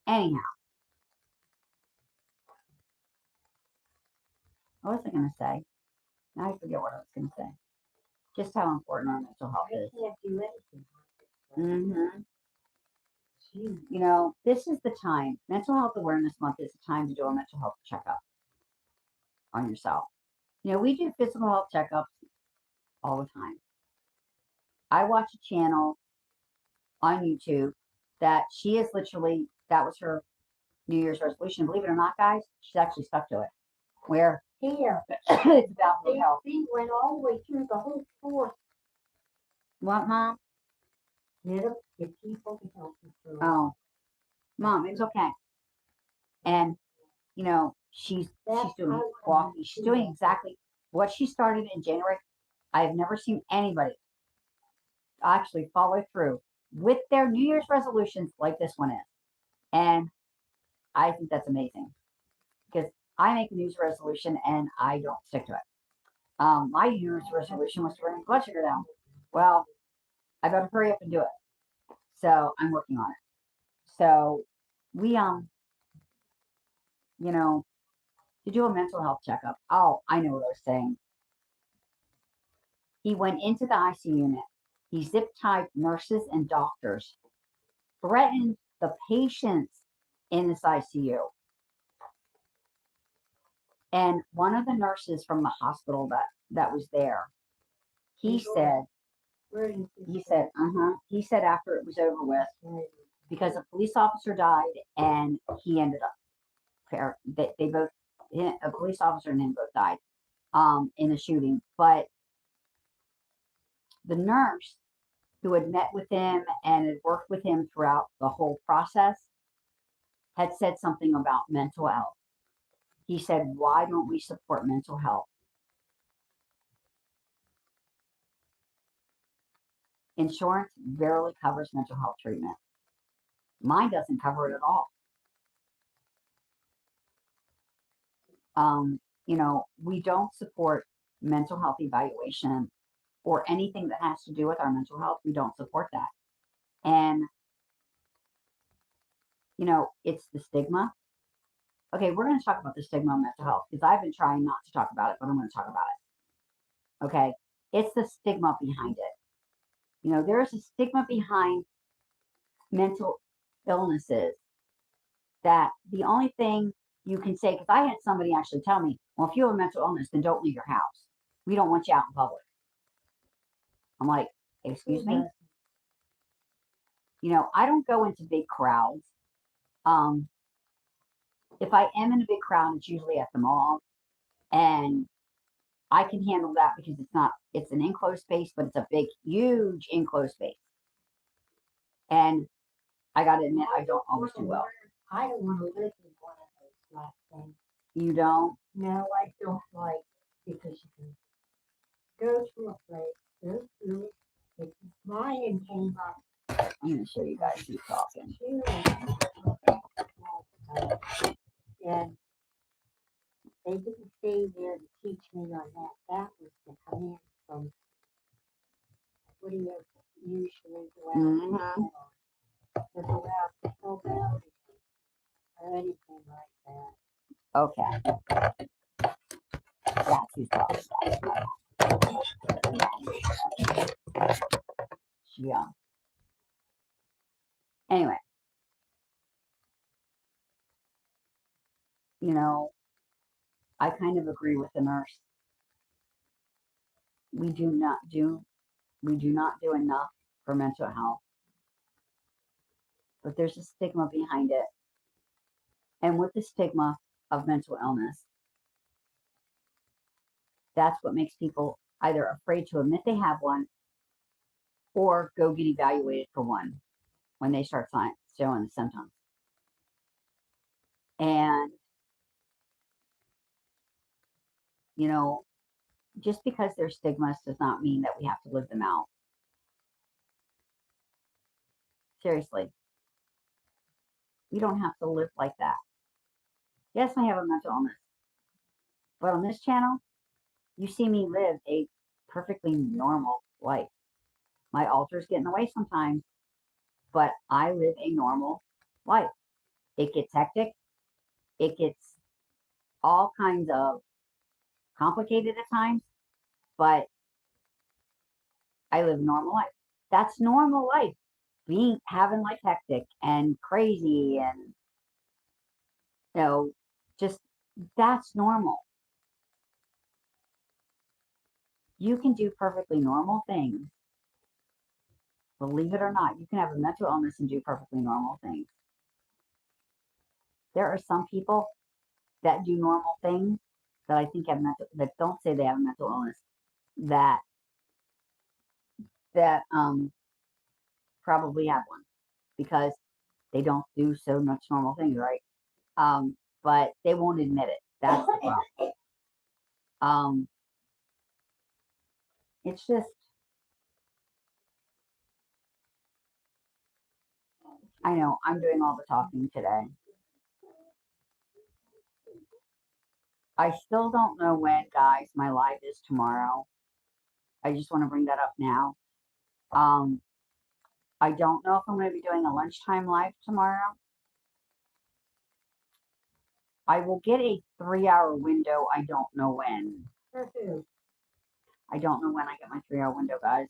anyhow, what was I going to say? Now I forget what I was going to say. Just how important our mental health is. Can't do anything. Mm-hmm. You know, this is the time. Mental Health Awareness Month is the time to do a mental health checkup on yourself. You know, we do physical health checkups all the time. I watch a channel on YouTube that she is literally, that was her New Year's resolution. Believe it or not, guys, she's actually stuck to it. Where Here, it's about mental health. they went all the way through the whole course. What, Mom? Get people to help you through. Oh, Mom, it's okay. And you know, she's doing walking. She's doing exactly what she started in January. I have never seen anybody actually follow through with their New Year's resolutions like this one is. And I think that's amazing because I make a New Year's resolution and I don't stick to it. My New Year's resolution was to bring my blood sugar down. Well, I better hurry up and do it. So I'm working on it. So we, you know, to do a mental health checkup. Oh, I know what I was saying. He went into the ICU unit. He zip-tied nurses and doctors, threatened the patients in this ICU. And one of the nurses from the hospital that was there, he said after it was over with, because a police officer died and he ended up, a police officer and him both died in the shooting. But the nurse who had met with him and had worked with him throughout the whole process had said something about mental health. He said, why don't we support mental health? Insurance barely covers mental health treatment. Mine doesn't cover it at all. You know, we don't support mental health evaluation or anything that has to do with our mental health. We don't support that. And, you know, it's the stigma. Okay, we're going to talk about the stigma of mental health because I've been trying not to talk about it, but I'm going to talk about it. Okay, it's the stigma behind it. You know, there is a stigma behind mental illnesses that the only thing you can say, because I had somebody actually tell me, well, if you have a mental illness, then don't leave your house. We don't want you out in public. I'm like, excuse me? You know, I don't go into big crowds. If I am in a big crowd, it's usually at the mall. And I can handle that because it's an enclosed space, but it's a big, huge enclosed space. And I got to admit, I don't always do well. I don't want to live in one of those last things. You don't? No, I don't like, because you can go to a place, go through it, it's mine and came up. I'm going to show you guys who's talking. And they didn't stay there to teach me on that. That was to come in from what do you usually go out Mm-hmm. to go out to help out or anything like that. Okay. That's who's talking about. Yeah. Anyway, you know, I kind of agree with the nurse. We do not do enough for mental health, but there's a stigma behind it. And with the stigma of mental illness, that's what makes people either afraid to admit they have one or go get evaluated for one when they start showing the symptoms. And, you know, just because there's stigmas does not mean that we have to live them out. Seriously, we don't have to live like that. Yes, I have a mental illness, but on this channel, you see me live a perfectly normal life. My alters get in the way sometimes, but I live a normal life. It gets hectic. It gets all kinds of complicated at times, but I live a normal life. That's normal life. Having life hectic and crazy and just that's normal. You can do perfectly normal things. Believe it or not, you can have a mental illness and do perfectly normal things. There are some people that do normal things that I think that don't say they have a mental illness that probably have one because they don't do so much normal things, right? But they won't admit it. That's the problem. It's just, I know I'm doing all the talking today. I still don't know when, guys, my live is tomorrow. I just want to bring that up now. I don't know if I'm going to be doing a lunchtime live tomorrow. I will get a 3-hour window. I don't know when. I don't know when I get my 3-hour window, guys.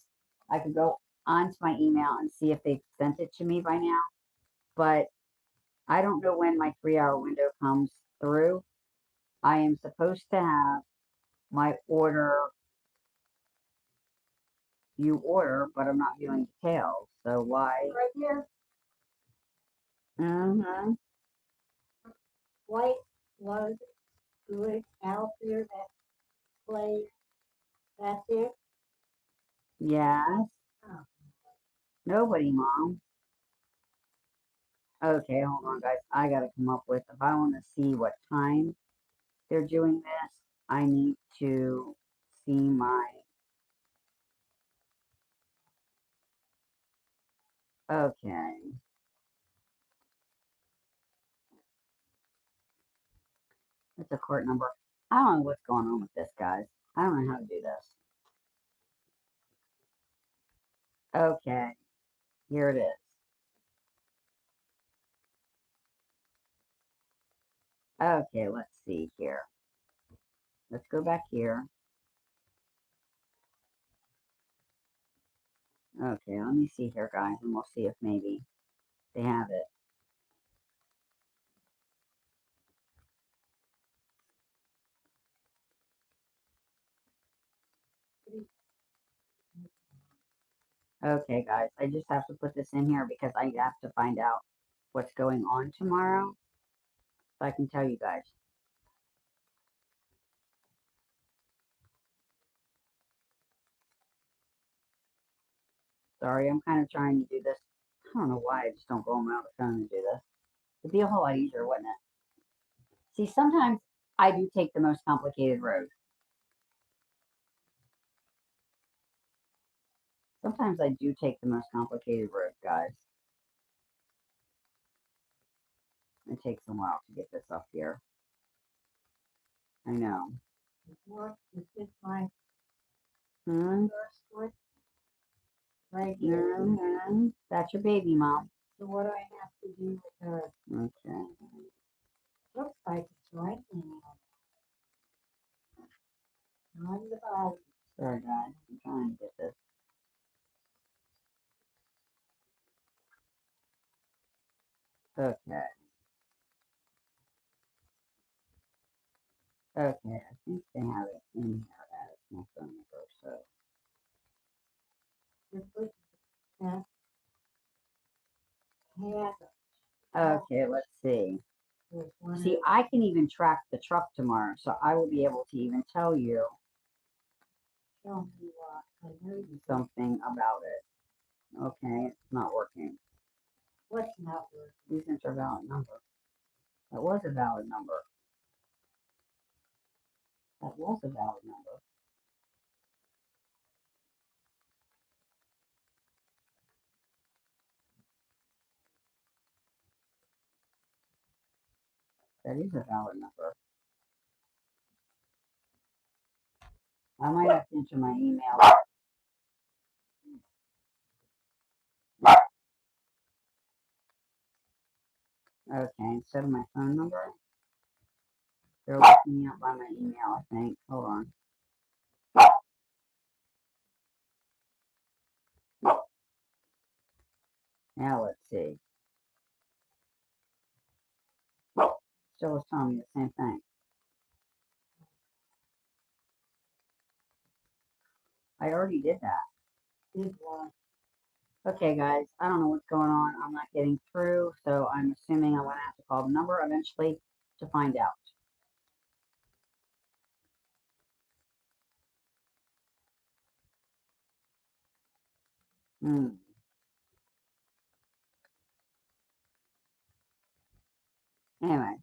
I could go onto my email and see if they've sent it to me by now. But I don't know when my 3-hour window comes through. I am supposed to have my order, but I'm not viewing details. So why? Right here, Mm-hmm. white was good out there that place. That's it. Yes. Oh. Nobody, Mom. Okay, hold on, guys. I gotta come up with, if I want to see what time they're doing this, I need to see my, okay. It's a court number. I don't know what's going on with this, guys. I don't know how to do this. Okay, here it is. Okay, let's see here. Let's go back here. Okay, let me see here, guys, and we'll see if maybe they have it. Okay, guys, I just have to put this in here because I have to find out what's going on tomorrow so I can tell you guys. Sorry, I'm kind of trying to do this. I don't know why I just don't go on my other phone and do this. It'd be a whole lot easier, wouldn't it? See, sometimes I do take the most complicated road. Sometimes I do take the most complicated road, guys. It takes a while to get this up here. I know. What is this my Hmm? first one? Right here. That's your baby, Mom. So what do I have to do with her? Okay. Looks like it's right now. On the bottom. Sorry, guys. I'm trying to get this. Okay. Okay. I think they have it in here as my phone number. So. Just look at that. Okay, let's see. There's one See, I can even track the truck tomorrow, so I will be able to even tell you show me what. I know you something about it. Okay, it's not working. What's not working? Please enter valid number. That was a valid number. That was a valid number. That is a valid number. I might have to enter my email. Okay, instead of my phone number, they're looking me up by my email, I think. Hold on. Now let's see. Still was telling me the same thing. I already did that. Did one. Okay, guys, I don't know what's going on. I'm not getting through, so I'm assuming I'm going to have to call the number eventually to find out. Anyway.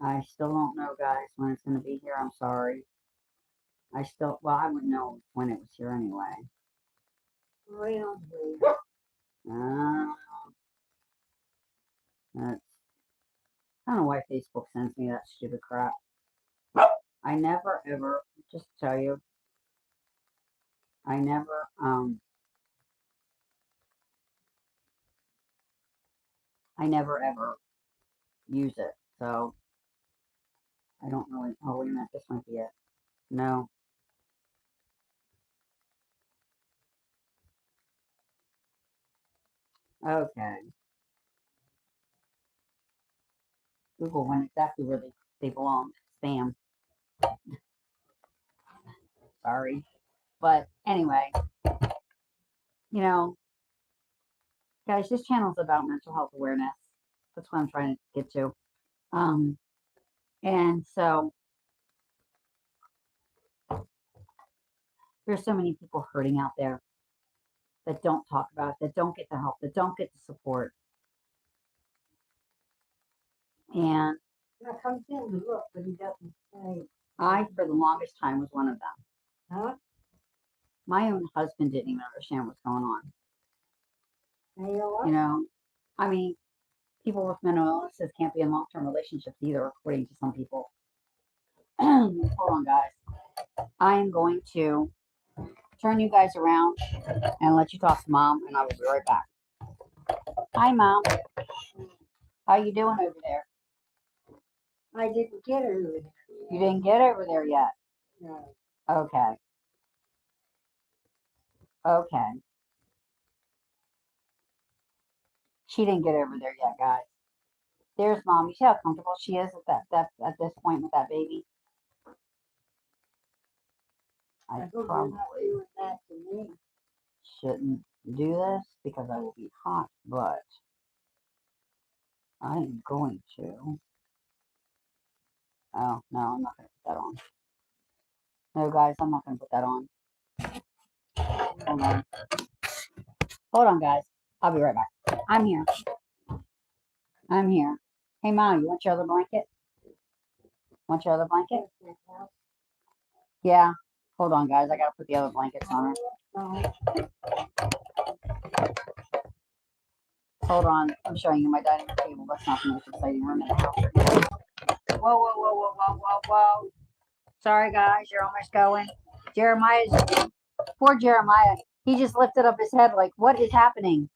I still don't know, guys, when it's going to be here. I'm sorry. Well, I would know when it was here anyway. Really? That's, I don't know why Facebook sends me that stupid crap. I never ever, just to tell you, I never, ever use it. So, I don't really, oh, wait a minute, this might be it. No. Okay. Google went exactly where they belong. Spam. Sorry. But anyway, you know, guys, this channel is about mental health awareness. That's what I'm trying to get to. And so there's so many people hurting out there that don't talk about it, that don't get the help, that don't get the support. And That comes in to look, but he doesn't say. I, for the longest time, was one of them. Huh? My own husband didn't even understand what's going on. What? You know, I mean, people with mental illnesses can't be in long-term relationships either, according to some people. Hold on, guys. I am going to turn you guys around and let you talk to Mom, and I will be right back. Hi, Mom. How you doing over there? I didn't get her over there. You didn't get over there yet? No. Okay. Okay. She didn't get over there yet, guys. There's Mom. You see how comfortable she is at this point with that baby? I hope you're not probably doing that to me. shouldn't do this because I will be hot, but I am going to. Oh, no, I'm not going to put that on. No, guys, I'm not going to put that on. Hold on. Hold on, guys. I'll be right back. I'm here. I'm here. Hey, Mom, you want your other blanket? Want your other blanket? Yeah. Hold on, guys. I got to put the other blankets on her. No. Hold on. I'm showing you my dining room table. That's not the most exciting room in the house right now. Whoa, whoa, whoa, whoa, whoa, whoa, whoa. Sorry, guys. You're almost going. Poor Jeremiah. He just lifted up his head like, what is happening?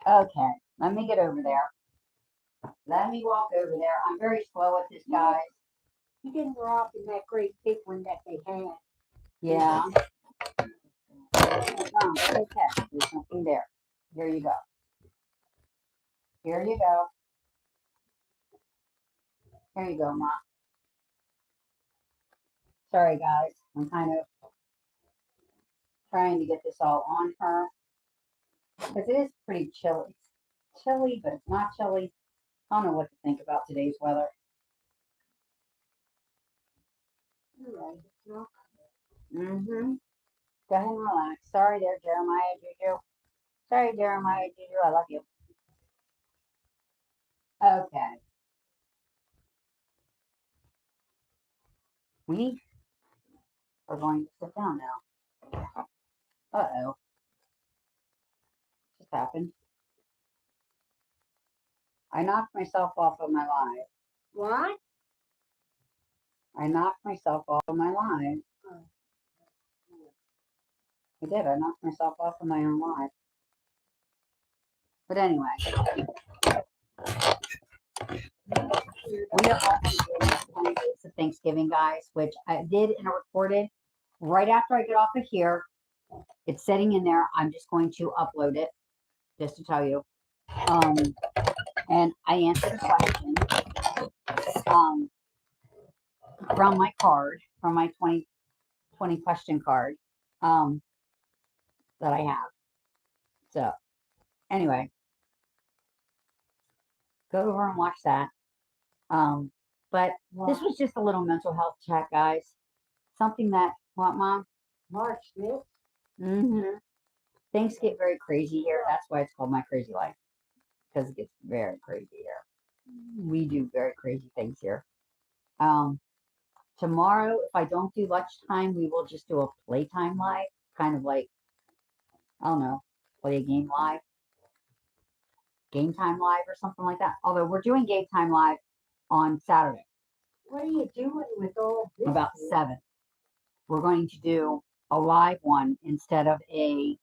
Okay. Let me get over there. Let me walk over there. I'm very slow at this, guys. You didn't grow up in that great big one that they had. Yeah. Okay. There's something there. Here you go. Here you go. Here you go, Mom. Sorry, guys. I'm kind of trying to get this all on her because it is pretty chilly. It's chilly, but it's not chilly. I don't know what to think about today's weather. You're right. It's not. Mm-hmm. Go ahead and relax. Sorry there, Jeremiah Juju. Sorry, Jeremiah Juju. I love you. Okay. We are going to sit down now. Uh-oh. Just happened. I knocked myself off of my live. What? I knocked myself off of my live. I did. I knocked myself off of my own live. But anyway. We are almost doing 20 days of Thanksgiving, guys, which I did and I recorded right after I get off of here. It's sitting in there. I'm just going to upload it, just to tell you. And I answered a question from my card, from my 2020 question card that I have. So, anyway, go over and watch that. But this was just a little mental health check, guys. Something that, what, Mom? March 5th. Mm-hmm. Things get very crazy here. That's why it's called My Crazy Life. Because it gets very crazy here. We do very crazy things here. Tomorrow, if I don't do lunchtime, we will just do a playtime live. Kind of like, I don't know, play a game live. Game time live or something like that. Although we're doing game time live on Saturday. What are you doing with all this? About 7. We're going to do a live one instead of a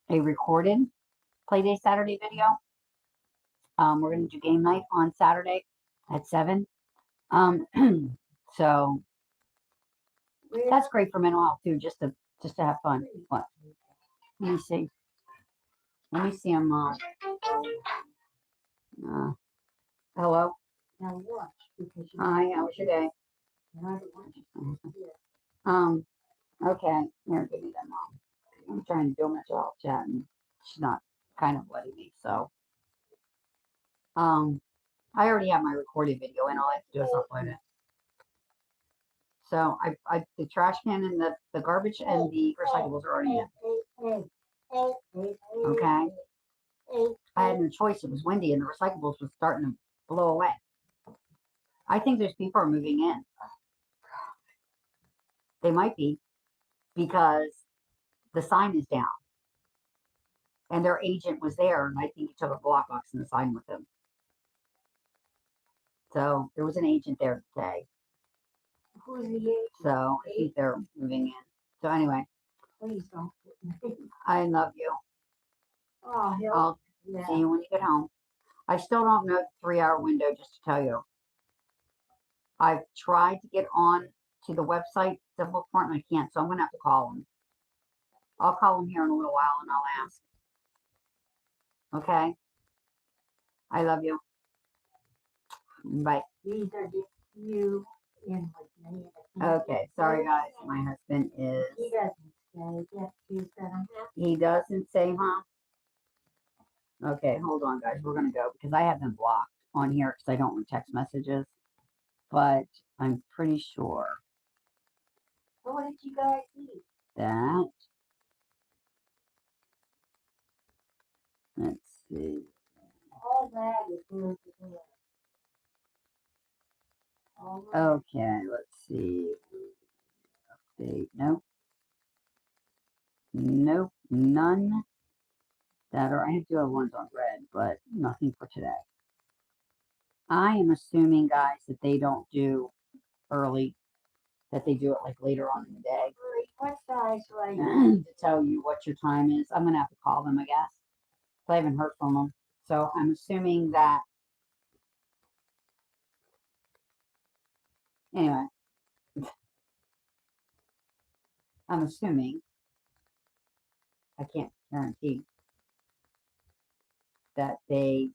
recorded Playday Saturday video. We're going to do game night on Saturday at 7. So that's great for mental health too, just to have fun. What? Let me see. Let me see him. Hello. Now watch, because you Hi. How was your day? I don't want you to hear. Okay. Here, give me that, Mom. I'm trying to do a mental health chat, and she's not kind of letting me. So, I already have my recorded video, and all I have to do is upload it. So the trash can and the garbage and the recyclables are already in. Okay. I had no choice. It was windy and the recyclables was starting to blow away. I think those people are moving in. They might be because the sign is down. And their agent was there, and I think he took a block box and the sign with him. So there was an agent there today. Who's the agent? So I think they're moving in. So anyway. Please don't. I love you. Oh, hell. I'll see you when you get home. I still don't know the 3-hour window, just to tell you. I've tried to get on to the website, Simple Report, and I can't, so I'm going to have to call them. I'll call them here in a little while and I'll ask. Okay? I love you. Bye. These are just you in with me. Okay, sorry guys. My husband is... He doesn't say that he's gonna have. He doesn't say, huh? Okay, hold on guys. We're going to go because I have them blocked on here because I don't want text messages. But I'm pretty sure So what did you guys eat? that... Let's see. All that is good to do. Okay, let's see. Update. Nope. Nope. None that are. I have two other ones on red, but nothing for today. I am assuming, guys, that they don't do early, that they do it like later on in the day. What size right To tell you what your time is. I'm gonna have to call them, I guess. I haven't heard from them. So I'm assuming that anyway. I'm assuming, I can't guarantee that they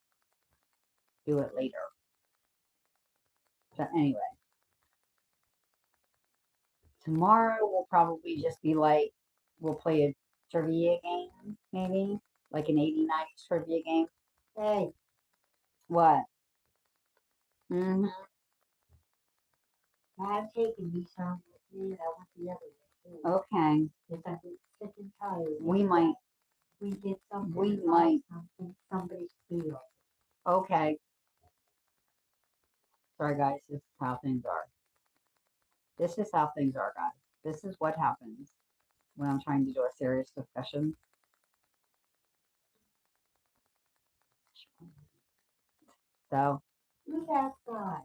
do it later. So anyway. Tomorrow will probably just be like, we'll play a trivia game, maybe like an 80s, 90s trivia game. Hey, What? Mm-hmm. I've taken me some with me, and I want the other one too. Okay. Because I'm sick and tired. We might. We get something. We might. Something somebody steals. Okay. Sorry, guys. This is how things are. This is how things are, guys. This is what happens when I'm trying to do a serious discussion. So. Who's outside?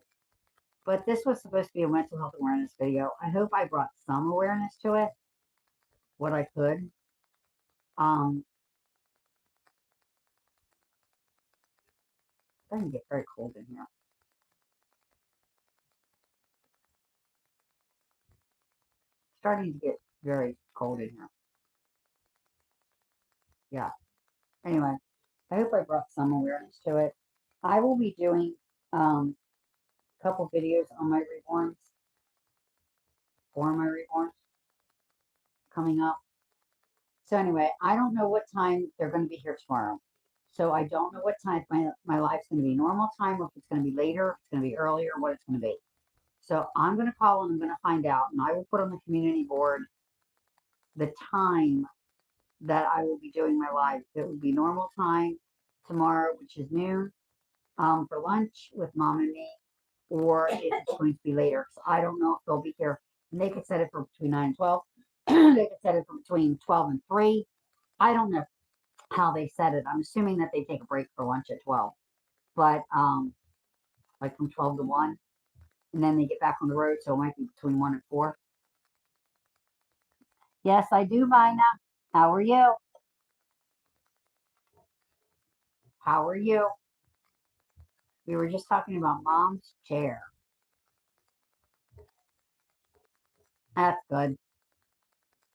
But this was supposed to be a mental health awareness video. I hope I brought some awareness to it. What I could. It's starting to get very cold in here. Starting to get very cold in here. Yeah. Anyway, I hope I brought some awareness to it. I will be doing a couple videos on my reborns, for my reborns, coming up. So anyway, I don't know what time they're going to be here tomorrow. So I don't know what time my life's going to be normal time, or if it's going to be later, if it's going to be earlier, what it's going to be. So I'm going to call and I'm going to find out, and I will put on the community board the time that I will be doing my live. It will be normal time tomorrow, which is noon, for lunch with mom and me, or if it's going to be later. So I don't know if they'll be here. And they could set it for between 9 and 12. They could set it for between 12 and 3. I don't know how they set it. I'm assuming that they take a break for lunch at 12. But like from 12 to 1. And then they get back on the road, so it might be between 1 and 4. Yes, I do, Mina. How are you? How are you? We were just talking about mom's chair. That's good.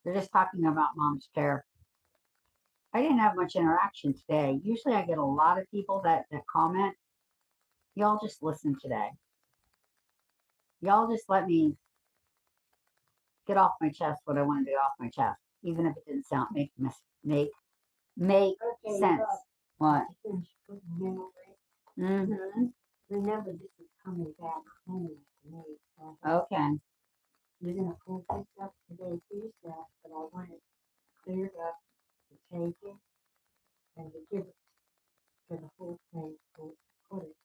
We're just talking about mom's chair. I didn't have much interaction today. Usually I get a lot of people that comment. Y'all just listen today. Y'all just let me get off my chest what I want to get off my chest, even if it didn't sound make Okay, sense. What? Mm-hmm. Remember, this is coming back home to me. So Okay. you're going to pull this up today for yourself, but I want it cleared up to take it and to give it to the whole thing, to put it.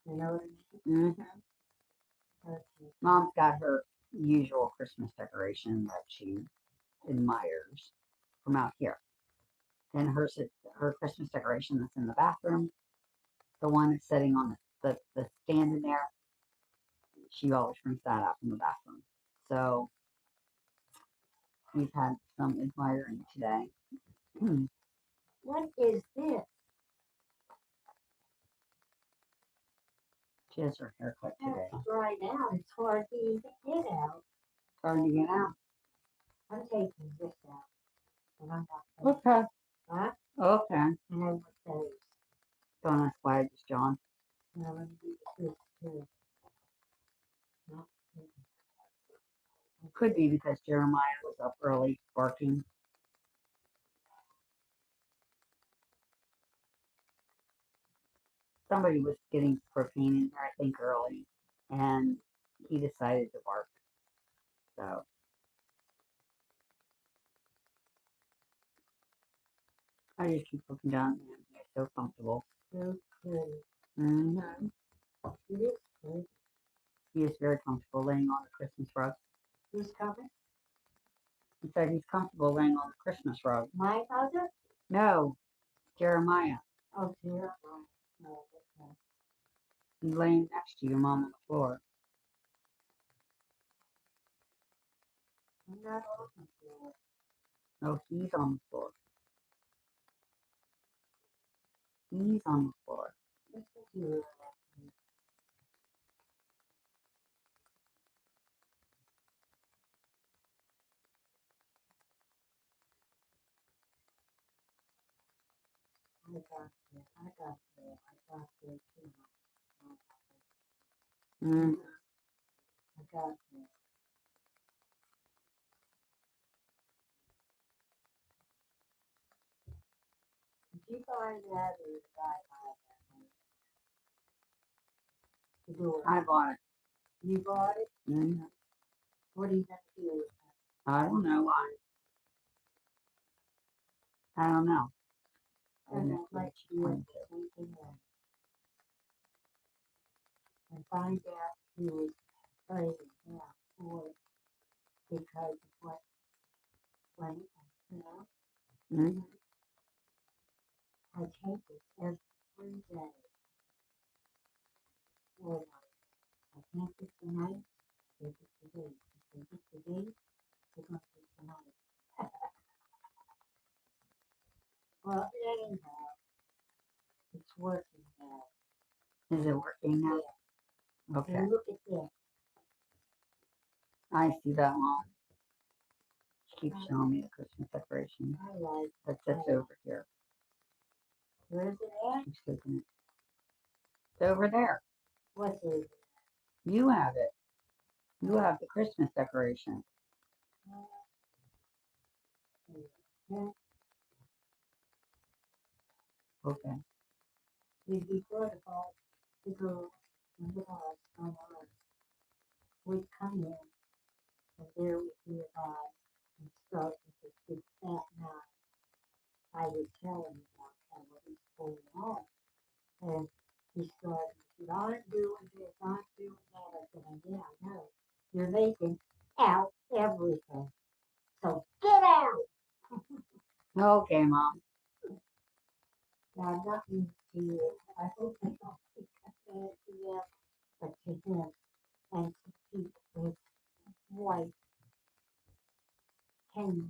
You know what I mean? Mm-hmm. Okay. Mom's got her usual Christmas decoration that she admires from out here. And her Christmas decoration that's in the bathroom, the one that's sitting on the stand in there, she always brings that out from the bathroom. So we've had some admiring today. What is this? She has her haircut today. That's dried out. It's hard to even get out. Hard to get out. I'm taking this out. And I'm not Okay. Huh? Okay. And I want those. Don't ask why I just John. And I'm going to do this too. No. Could be because Jeremiah was up early barking. Somebody was getting propane in here, I think, early, and he decided to bark. So I just keep looking down, and he's so comfortable. So good. Mm-hmm. It is good. He is very comfortable laying on the Christmas rug. Who's coming? said he's comfortable laying on the Christmas rug. My mother? No, Jeremiah. Oh, dear. Oh, okay. He's laying next to your mom on the floor. I'm not looking for it. Oh, he's on the floor. He's on the floor. Listen to it. I got it. I got it. I got it too. Mm. I got it. Did you find that or did I buy that? The door. I bought it. You bought it? Mm. What are you going to do with it? I don't know why. I don't know. I don't let you in sleeping in. And find out who is praying now for it because of what went, you know. Mm. I take it every day. Or I can't get the night, take it today. Take it today, we're going to take the night. Well, anyhow, it's working now. Is it working now? Yeah. Okay. And look at this. I see that one. She keeps showing me the Christmas decoration I like that sits over here. Where's it at? She's taking it. It's over there. What's it? You have it. You have the Christmas decoration. Yeah. Okay. Before the girl and the boss on our would come in and there would be a guy and start with this big fat knife. I would tell him about how what was going on. And he started, he said, I'm doing this, I'm doing that. I said, yeah, I know. You're making out everything. So get out! Okay, Mom. Now, nothing to you. I hope they don't think I said it to them, but to him and to Pete, his wife, Kenny.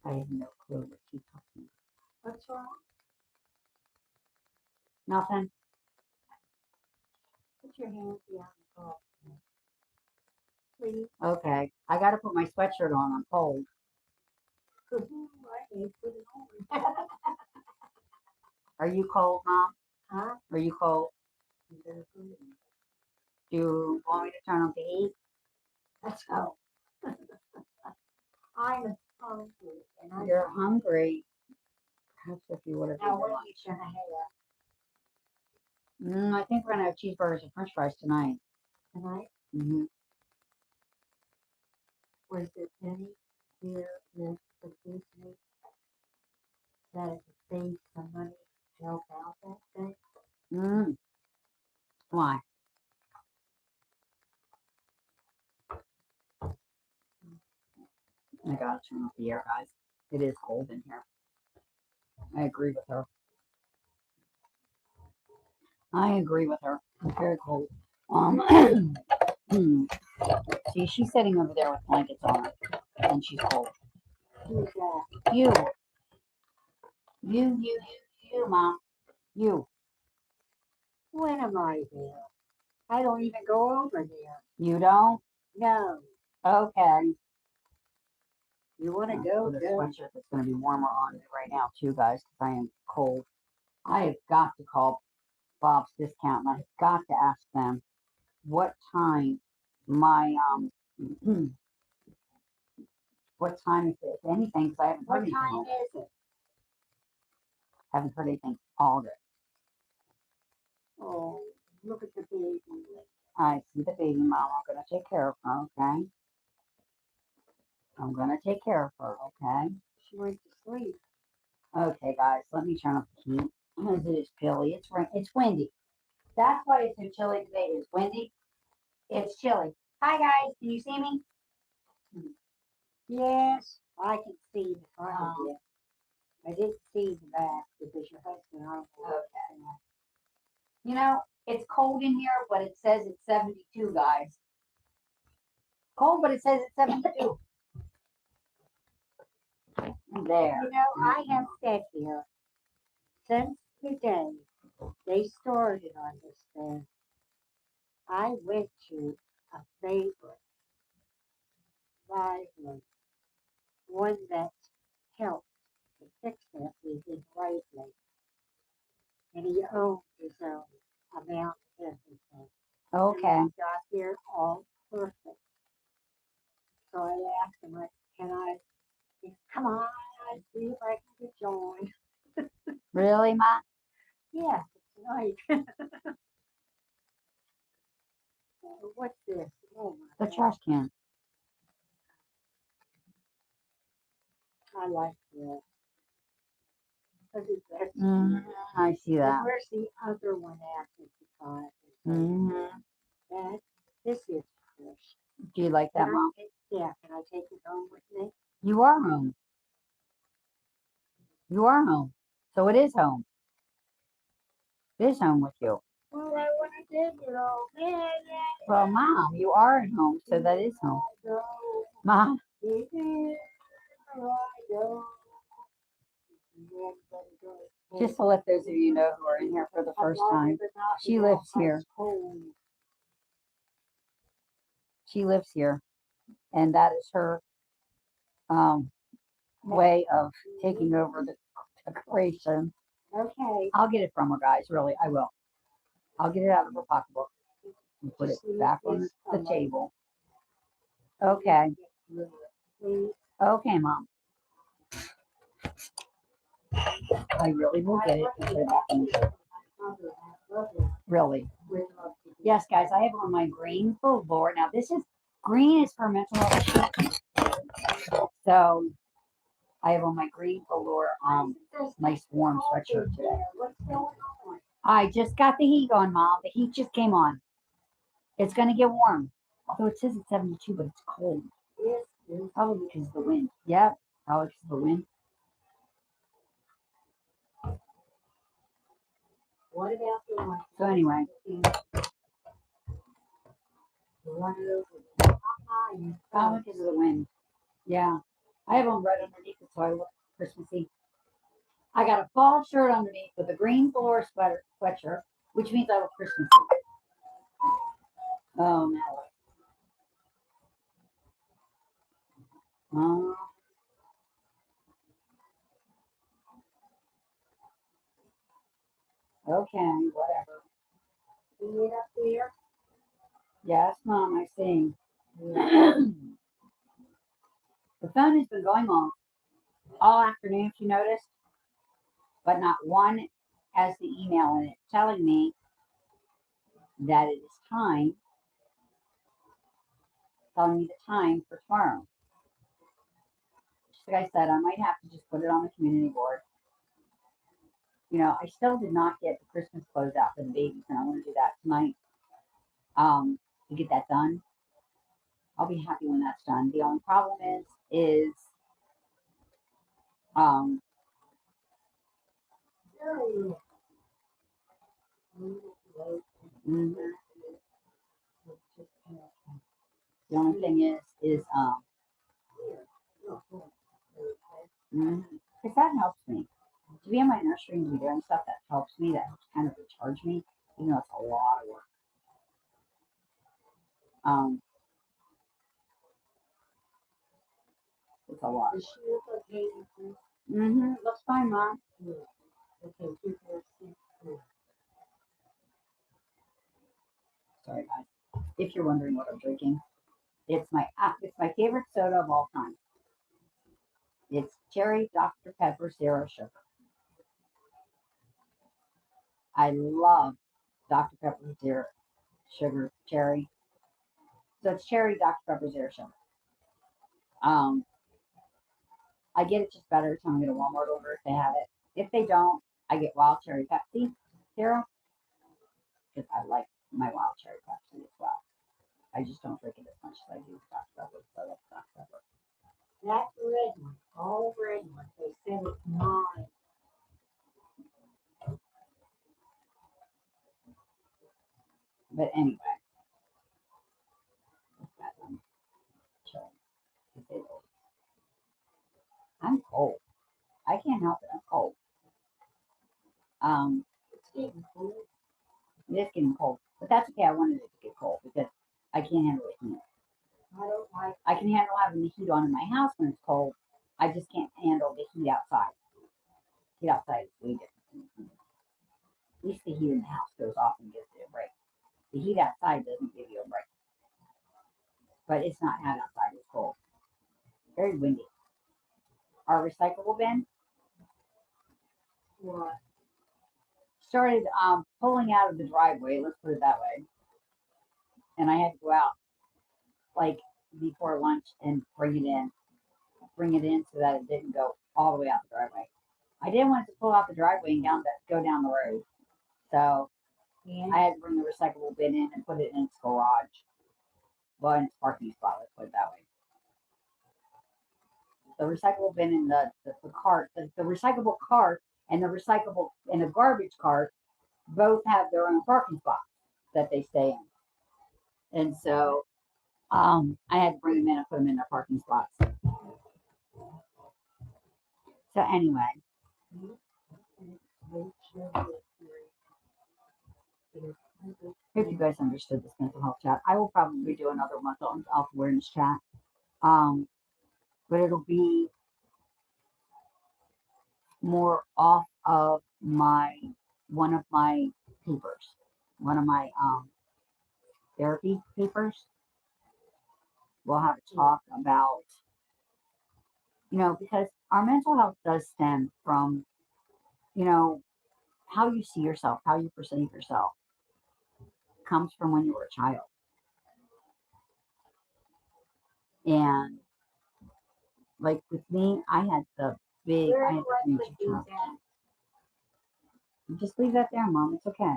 I have no clue what she's talking What's wrong? about. Nothing. Put your hands behind the top. Please. Okay. I got to put my sweatshirt on. I'm cold. I hate put it on. Are you cold, Mom? Huh? Are you cold? You better put it on. Do you want me to turn on the heat? Let's go. I'm hungry and I You're hungry. Perhaps if you would have now eaten what are lunch. you gonna have I think we're gonna have cheeseburgers and French fries tonight. tonight? Mm-hmm. Was there any here with the Disney that it would save some money to help out that thing? Mm. Why? I gotta turn off the air, guys. It is cold in here. I agree with her. I agree with her. It's very cold. See, she's sitting over there with blankets on her, and she's cold. Who's that? You, Mom. You. When am I there? I don't even go over there. You don't? No. Okay. You want to I'll go? put a Go. sweatshirt that's going to be warmer on me right now, too, guys, because I am cold. I have got to call Bob's Discount, and I've got to ask them what time my, what time is it, if anything, because I haven't heard What anything. time is it? Haven't heard anything all day. Oh, look at the baby. I see the baby mom. I'm going to take care of her, okay? I'm going to take care of her, okay? She went to sleep. Okay, guys, let me turn off the heat. It is chilly. It's windy. That's why it's so chilly today. It's windy. It's chilly. Hi guys, can you see me? Yes, I can see the front of you. I didn't see the back because your husband almost. Okay. You know, it's cold in here, but it says it's 72, guys. Cold, but it says it's 72. There. You know, I have said here since the day they started on this thing, I went to a favorite lively, one that helped to fix it with his right leg. And he owned his own amount of everything. Okay. And he got there all perfect. So I asked him, like, can I, come on, see if I can get joined. Really, Ma? Yeah, tonight. What's this? Oh my The God. trash can. I like this. Because it's I see And that. where's the other one at the time? That this is fresh. Do you like that, Mom? Yeah, can I take it home with me? You are home. You are home. So it is home. It is home with you. Well, I want to take it home. Yeah. Well, Mom, you are at home, so that is home. Go. Mom, Here I go. just to let those of you know who are in here for the first time, she lives here. She lives here, and that is her way of taking over the decoration. Okay. I'll get it from her, guys. Really, I will. I'll get it out of her pocketbook and put it back on the table. Okay. Okay, Mom. I really will get it and put it back in the table. Really. Yes, guys, I have on my green floor. Now, green is for mental health. So, I have on my green velour, nice warm sweatshirt today. I just got the heat on, Mom. The heat just came on. It's going to get warm. Although it says it's 72, but it's cold. Probably because of the wind. Yep, probably because of the wind. What about the one? So anyway. Probably because of the wind. Yeah. I have on red underneath it, so I look Christmassy. I got a fall shirt underneath with a green velour sweatshirt, which means I look Christmassy. Oh, no. Okay, whatever. See it up there? Yes, Mom, I see. Yeah. The phone has been going off all afternoon, if you noticed, but not one has the email in it telling me that it is time, telling me the time for tomorrow. Just like I said, I might have to just put it on the community board. You know, I still did not get the Christmas clothes out for the babies, and I want to do that tonight. To get that done. I'll be happy when that's done. The only problem is um mhm. The only thing is because that helps me. To be in my nursery and to be doing stuff that helps me, that helps kind of recharge me, even though it's a lot of work. It's a lot. Looks fine, Mom. Sorry, guys. If you're wondering what I'm drinking, it's my favorite soda of all time. It's cherry Dr. Pepper zero sugar. I love Dr. Pepper zero sugar cherry. So it's cherry Dr. Pepper zero sugar. I get it just better every time I get a Walmart order if they have it. If they don't, I get wild cherry Pepsi, Sarah, because I like my wild cherry Pepsi as well. I just don't drink it as much as I do Dr. Pepper. So I like Dr. Pepper. That red one, all red ones, they said it's mine. But anyway, let's get them chilling. I'm cold. I can't help it. I'm cold. It's getting cold. It is getting cold, but that's okay. I wanted it to get cold because I can't handle the heat. I don't like I can handle having the heat on in my house when it's cold. I just can't handle the heat outside. Heat outside is way different. At least the heat in the house goes off and gives it a break. The heat outside doesn't give you a break. But it's not hot outside. It's cold. Very windy. Our recyclable bin what. started pulling out of the driveway. Let's put it that way. And I had to go out like before lunch and bring it in so that it didn't go all the way out the driveway. I didn't want it to pull out the driveway and go down the road. So Yeah. I had to bring the recyclable bin in and put it in its garage. Well, in its parking spot, let's put it that way. The recyclable bin in the cart, the recyclable cart and the garbage cart both have their own parking spots that they stay in. And so I had to bring them in and put them in their parking spots. So anyway, hope you guys understood this mental health chat. I will probably do another mental health awareness chat. But it'll be more off of one of my papers, one of my therapy papers. We'll have a talk about, because our mental health does stem from, how you see yourself, how you perceive yourself, comes from when you were a child. And like with me, I had the major challenge. Just leave that there, Mom. It's okay.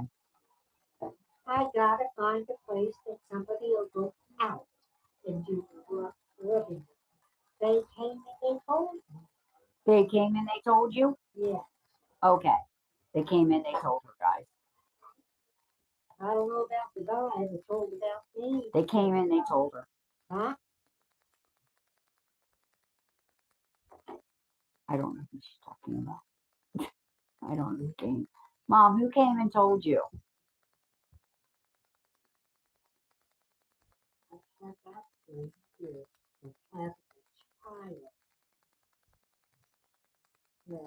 I gotta find a place that somebody will go out and do the work living. They came and they told me. They came and they told you? Yeah. Okay. They came in, they told her, guys. I don't know about the guy that told about me. They came in, they told her. Huh? I don't know who she's talking about. I don't know who came. Mom, who came and told you? I got to here and have a child. Yeah.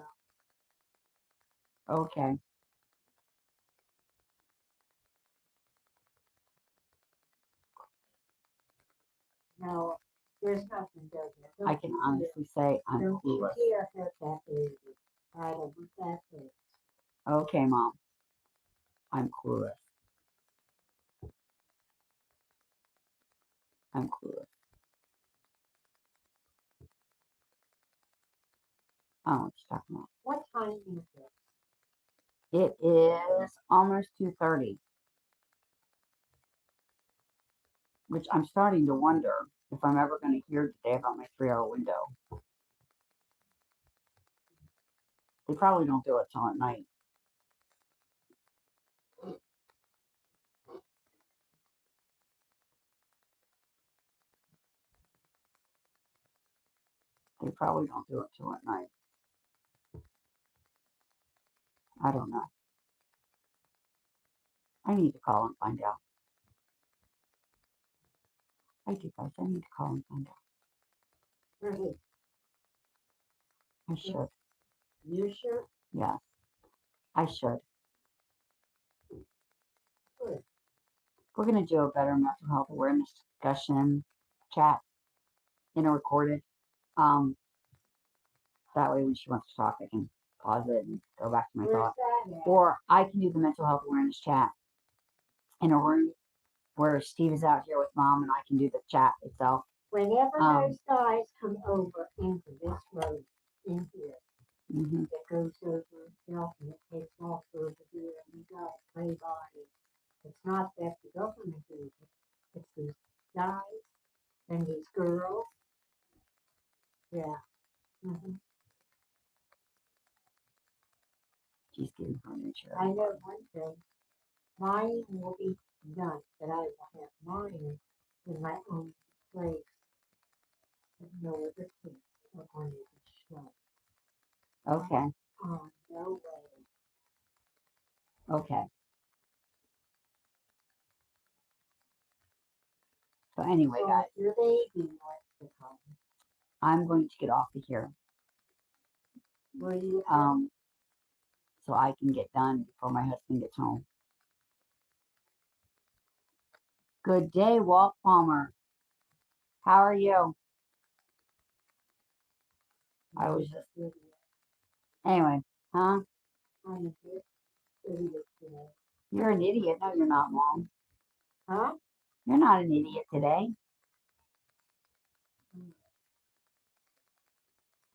Okay. No, there's nothing there. I can honestly say I'm Don't you clueless. dare hurt that baby. I don't want that baby. Okay, Mom. I'm clueless. I'm clueless. I don't know what you're talking about. What time is it? It is almost 2:30. Which I'm starting to wonder if I'm ever going to hear today about my 3-hour window. They probably don't do it till at night. They probably don't do it till at night. I don't know. I need to call and find out. I do, guys. I need to call and find out. Really? I should. You sure? Yeah, I should. Good. We're going to do a better mental health awareness discussion chat in a recorded. That way when she wants to talk, I can pause it and go back to my Where's thought. that at? Or I can do the mental health awareness chat in a room where Steve is out here with Mom and I can do the chat itself. Whenever those guys come over into this road in here, Mm-hmm. that goes over itself and it takes off over here and you got to pray by it. It's not that the government does it. It's these guys and these girls. Yeah. Mm-hmm. She's getting furniture. I know one thing. Mine will be done, that I will have mine in my own place. And no other kids are going to be shown. Okay. Oh, no way. Okay. So anyway, So guys, if your baby wants to come, I'm going to get off of here. will you? So I can get done before my husband gets home. Good day, Walt Palmer. How are you? I was just anyway, huh? I'm just idiot today. You're an idiot. No, you're not, Mom. Huh? You're not an idiot today.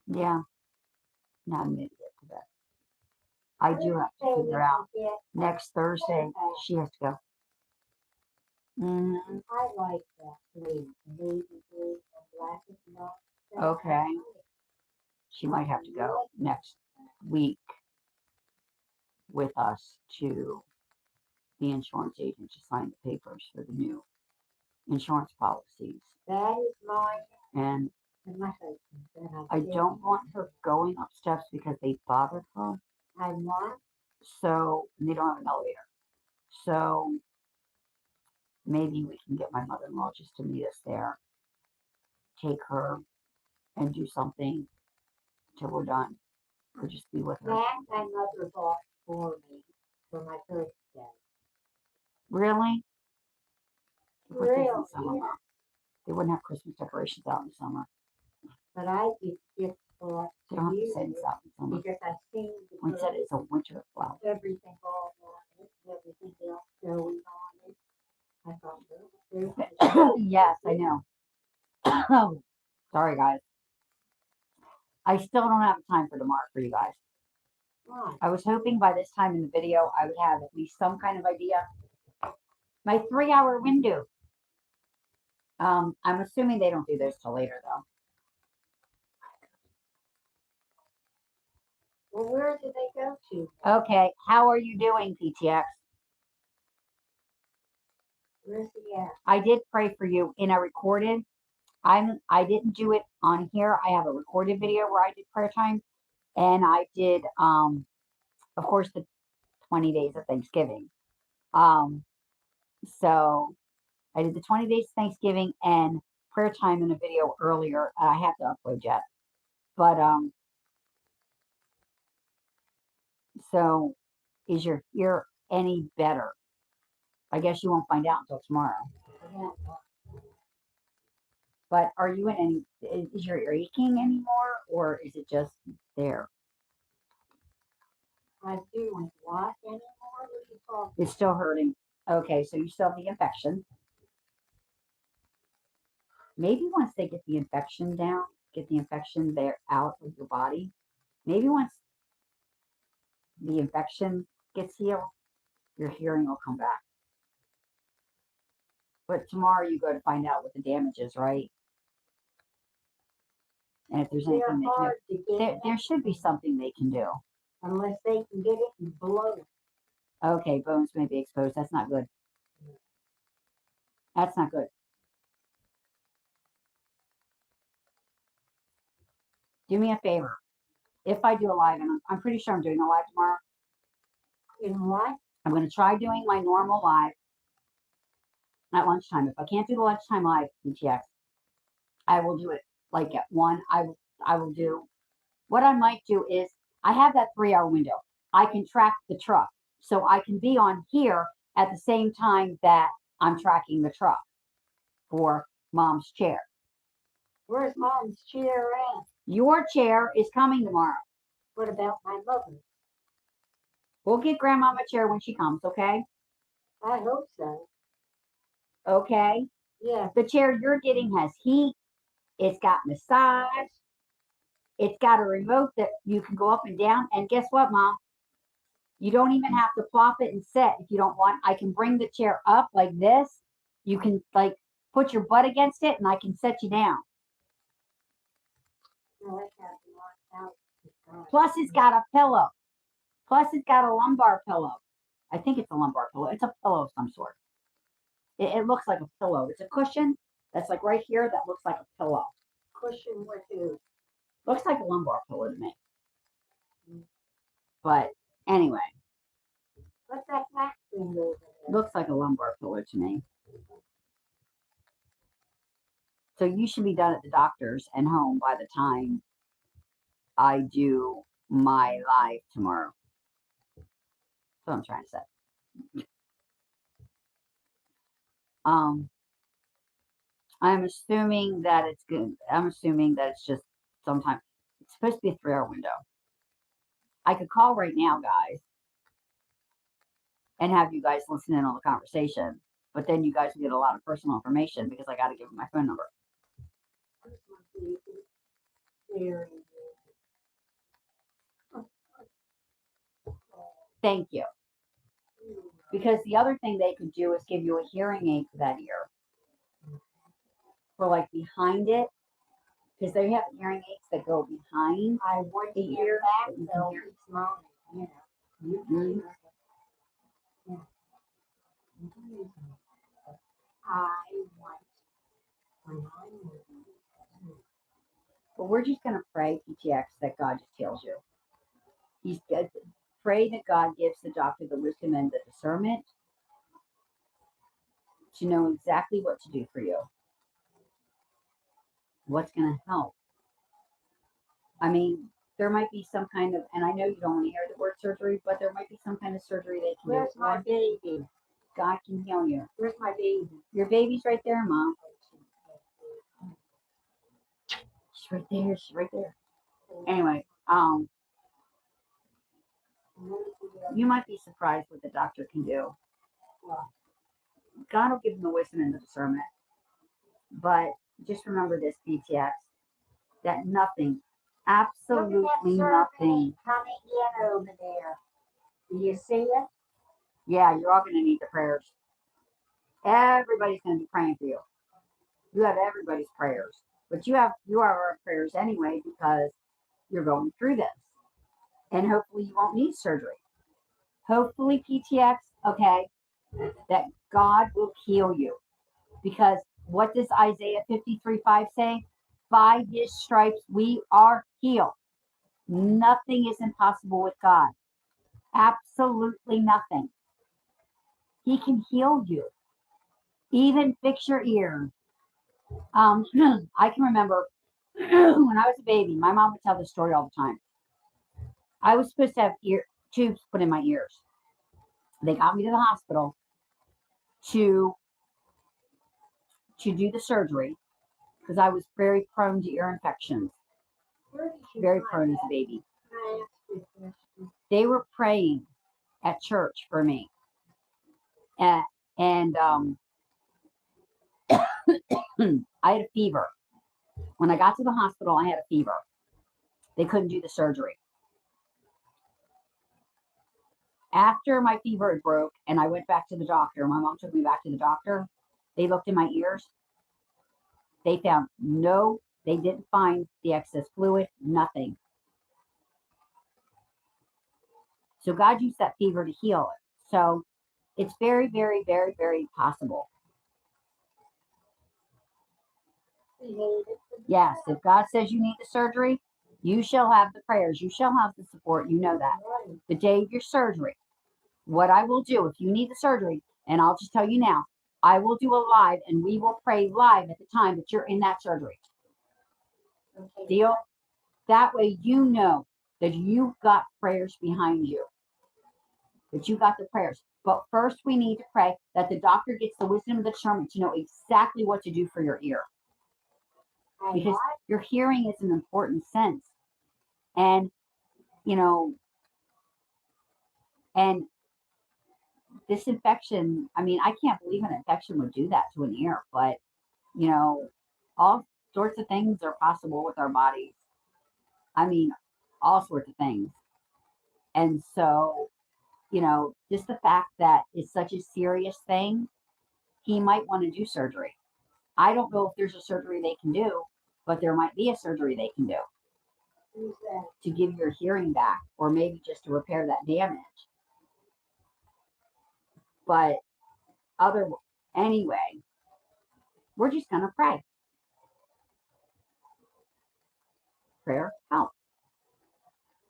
Yeah, not an idiot today. I do have to figure out next Thursday. She has to go. Mm-hmm. I like that blue, navy blue, and black and black. Okay. She might have to go next week with us to the insurance agent to sign the papers for the new insurance policies. That is mine And and my husband's. And I don't want her going up steps because they bother her. I want. So they don't have an elevator. So maybe we can get my mother-in-law just to meet us there, take her and do something till we're done. Or just be with her. That my mother bought for me for my birthday. Really? Your birthday's in Really? summer. Yeah. They wouldn't have Christmas decorations out in the summer. But I get gifts for They don't have to you say it's out in the summer. because I've seen We said it's a winter flower. everything all on it, everything else going on it. I thought, well, there's Yes, I know. Sorry, guys. I still don't have time for tomorrow for you guys. one. I was hoping by this time in the video I would have at least some kind of idea. My 3-hour window. I'm assuming they don't do those till later though. Well, where did they go to? Okay, how are you doing, PTX? Where's he at? I did pray for you and I recorded. I didn't do it on here. I have a recorded video where I did prayer time. And I did of course the 20 days of Thanksgiving. So I did the 20 days of Thanksgiving and prayer time in a video earlier. I have to upload yet. But so is your ear any better? I guess you won't find out until tomorrow. Yeah. But are you in any, is your ear aching anymore or is it just there? I'm doing what anymore? What are you talking? It's still hurting. Okay, so you still have the infection. Maybe once they get the infection down, get the infection there out of your body, maybe once the infection gets healed, your hearing will come back. But tomorrow you go to find out what the damage is, right? And if there's anything they can do, there should be something they can do. Unless they can get it and blow it. Okay, bones may be exposed. That's not good. That's not good. Do me a favor. If I do a live, and I'm pretty sure I'm doing a live tomorrow. In what? I'm going to try doing my normal live at lunchtime. If I can't do the lunchtime live, PTX, I will do it like at 1. I will do, what I might do is, I have that 3-hour window. I can track the truck. So I can be on here at the same time that I'm tracking the truck for Mom's chair. Where's Mom's chair at? Your chair is coming tomorrow. What about my mother? We'll get Grandma a chair when she comes, okay? I hope so. Okay? Yeah. The chair you're getting has heat. It's got massage. It's got a remote that you can go up and down. And guess what, Mom? You don't even have to flop it and sit if you don't want. I can bring the chair up like this. You can like put your butt against it and I can set you down. Plus it's got a pillow. Plus it's got a lumbar pillow. I think it's a lumbar pillow. It's a pillow of some sort. It looks like a pillow. It's a cushion that's like right here that looks like a pillow. Cushion with you. Looks like a lumbar pillow to me. But anyway. What's that black thing over there? Looks like a lumbar pillow to me. So you should be done at the doctor's and home by the time I do my live tomorrow. That's what I'm trying to say. I'm assuming that it's good. I'm assuming that it's just sometime. It's supposed to be a 3-hour window. I could call right now, guys, and have you guys listen in on the conversation. But then you guys will get a lot of personal information because I got to give you my phone number. Thank you. Because the other thing they could do is give you a hearing aid for that ear. For like behind it. Because they have hearing aids that go behind the ear. Back, though, it's moaning, you know. But we're just going to pray, PTX, that God just heals you. He's good. Pray that God gives the doctor the wisdom and the discernment to know exactly what to do for you. What's going to help. I mean, there might be some kind of, and I know you don't want to hear the word surgery, but there might be some kind of surgery they can do. Where's my baby? God can heal you. Where's my baby? Your baby's right there, Mom. She's right there. She's right there. Anyway, you might be surprised what the doctor can do. God will give them the wisdom and the discernment. But just remember this, PTX, that nothing, absolutely nothing. Coming in over there. Do you see it? Yeah, you're all going to need the prayers. Everybody's going to be praying for you. You have everybody's prayers. But you have our prayers anyway because you're going through this. And hopefully you won't need surgery. Hopefully, PTX, okay, that God will heal you. Because what does Isaiah 53:5 say? By his stripes we are healed. Nothing is impossible with God. Absolutely nothing. He can heal you. Even fix your ears. I can remember when I was a baby, my mom would tell this story all the time. I was supposed to have ear tubes put in my ears. They got me to the hospital to do the surgery because I was very prone to ear infections. Very prone as a baby. They were praying at church for me. And I had a fever. When I got to the hospital, I had a fever. They couldn't do the surgery. After my fever had broke and I went back to the doctor, my mom took me back to the doctor. They looked in my ears. They found they didn't find the excess fluid, nothing. So God used that fever to heal it. So it's very, very, very, very possible. Yes, if God says you need the surgery, you shall have the prayers. You shall have the support. You know that. The day of your surgery, what I will do, if you need the surgery, and I'll just tell you now, I will do a live and we will pray live at the time that you're in that surgery. Okay. Deal? That way you know that you've got prayers behind you. That you got the prayers. But first we need to pray that the doctor gets the wisdom and the discernment to know exactly what to do for your ear. Because your hearing is an important sense. And, and this infection, I mean, I can't believe an infection would do that to an ear, but, all sorts of things are possible with our bodies. I mean, all sorts of things. And so, just the fact that it's such a serious thing, he might want to do surgery. I don't know if there's a surgery they can do, but there might be a surgery they can do to give your hearing back, or maybe just to repair that damage. But anyway, we're just going to pray. Prayer helps.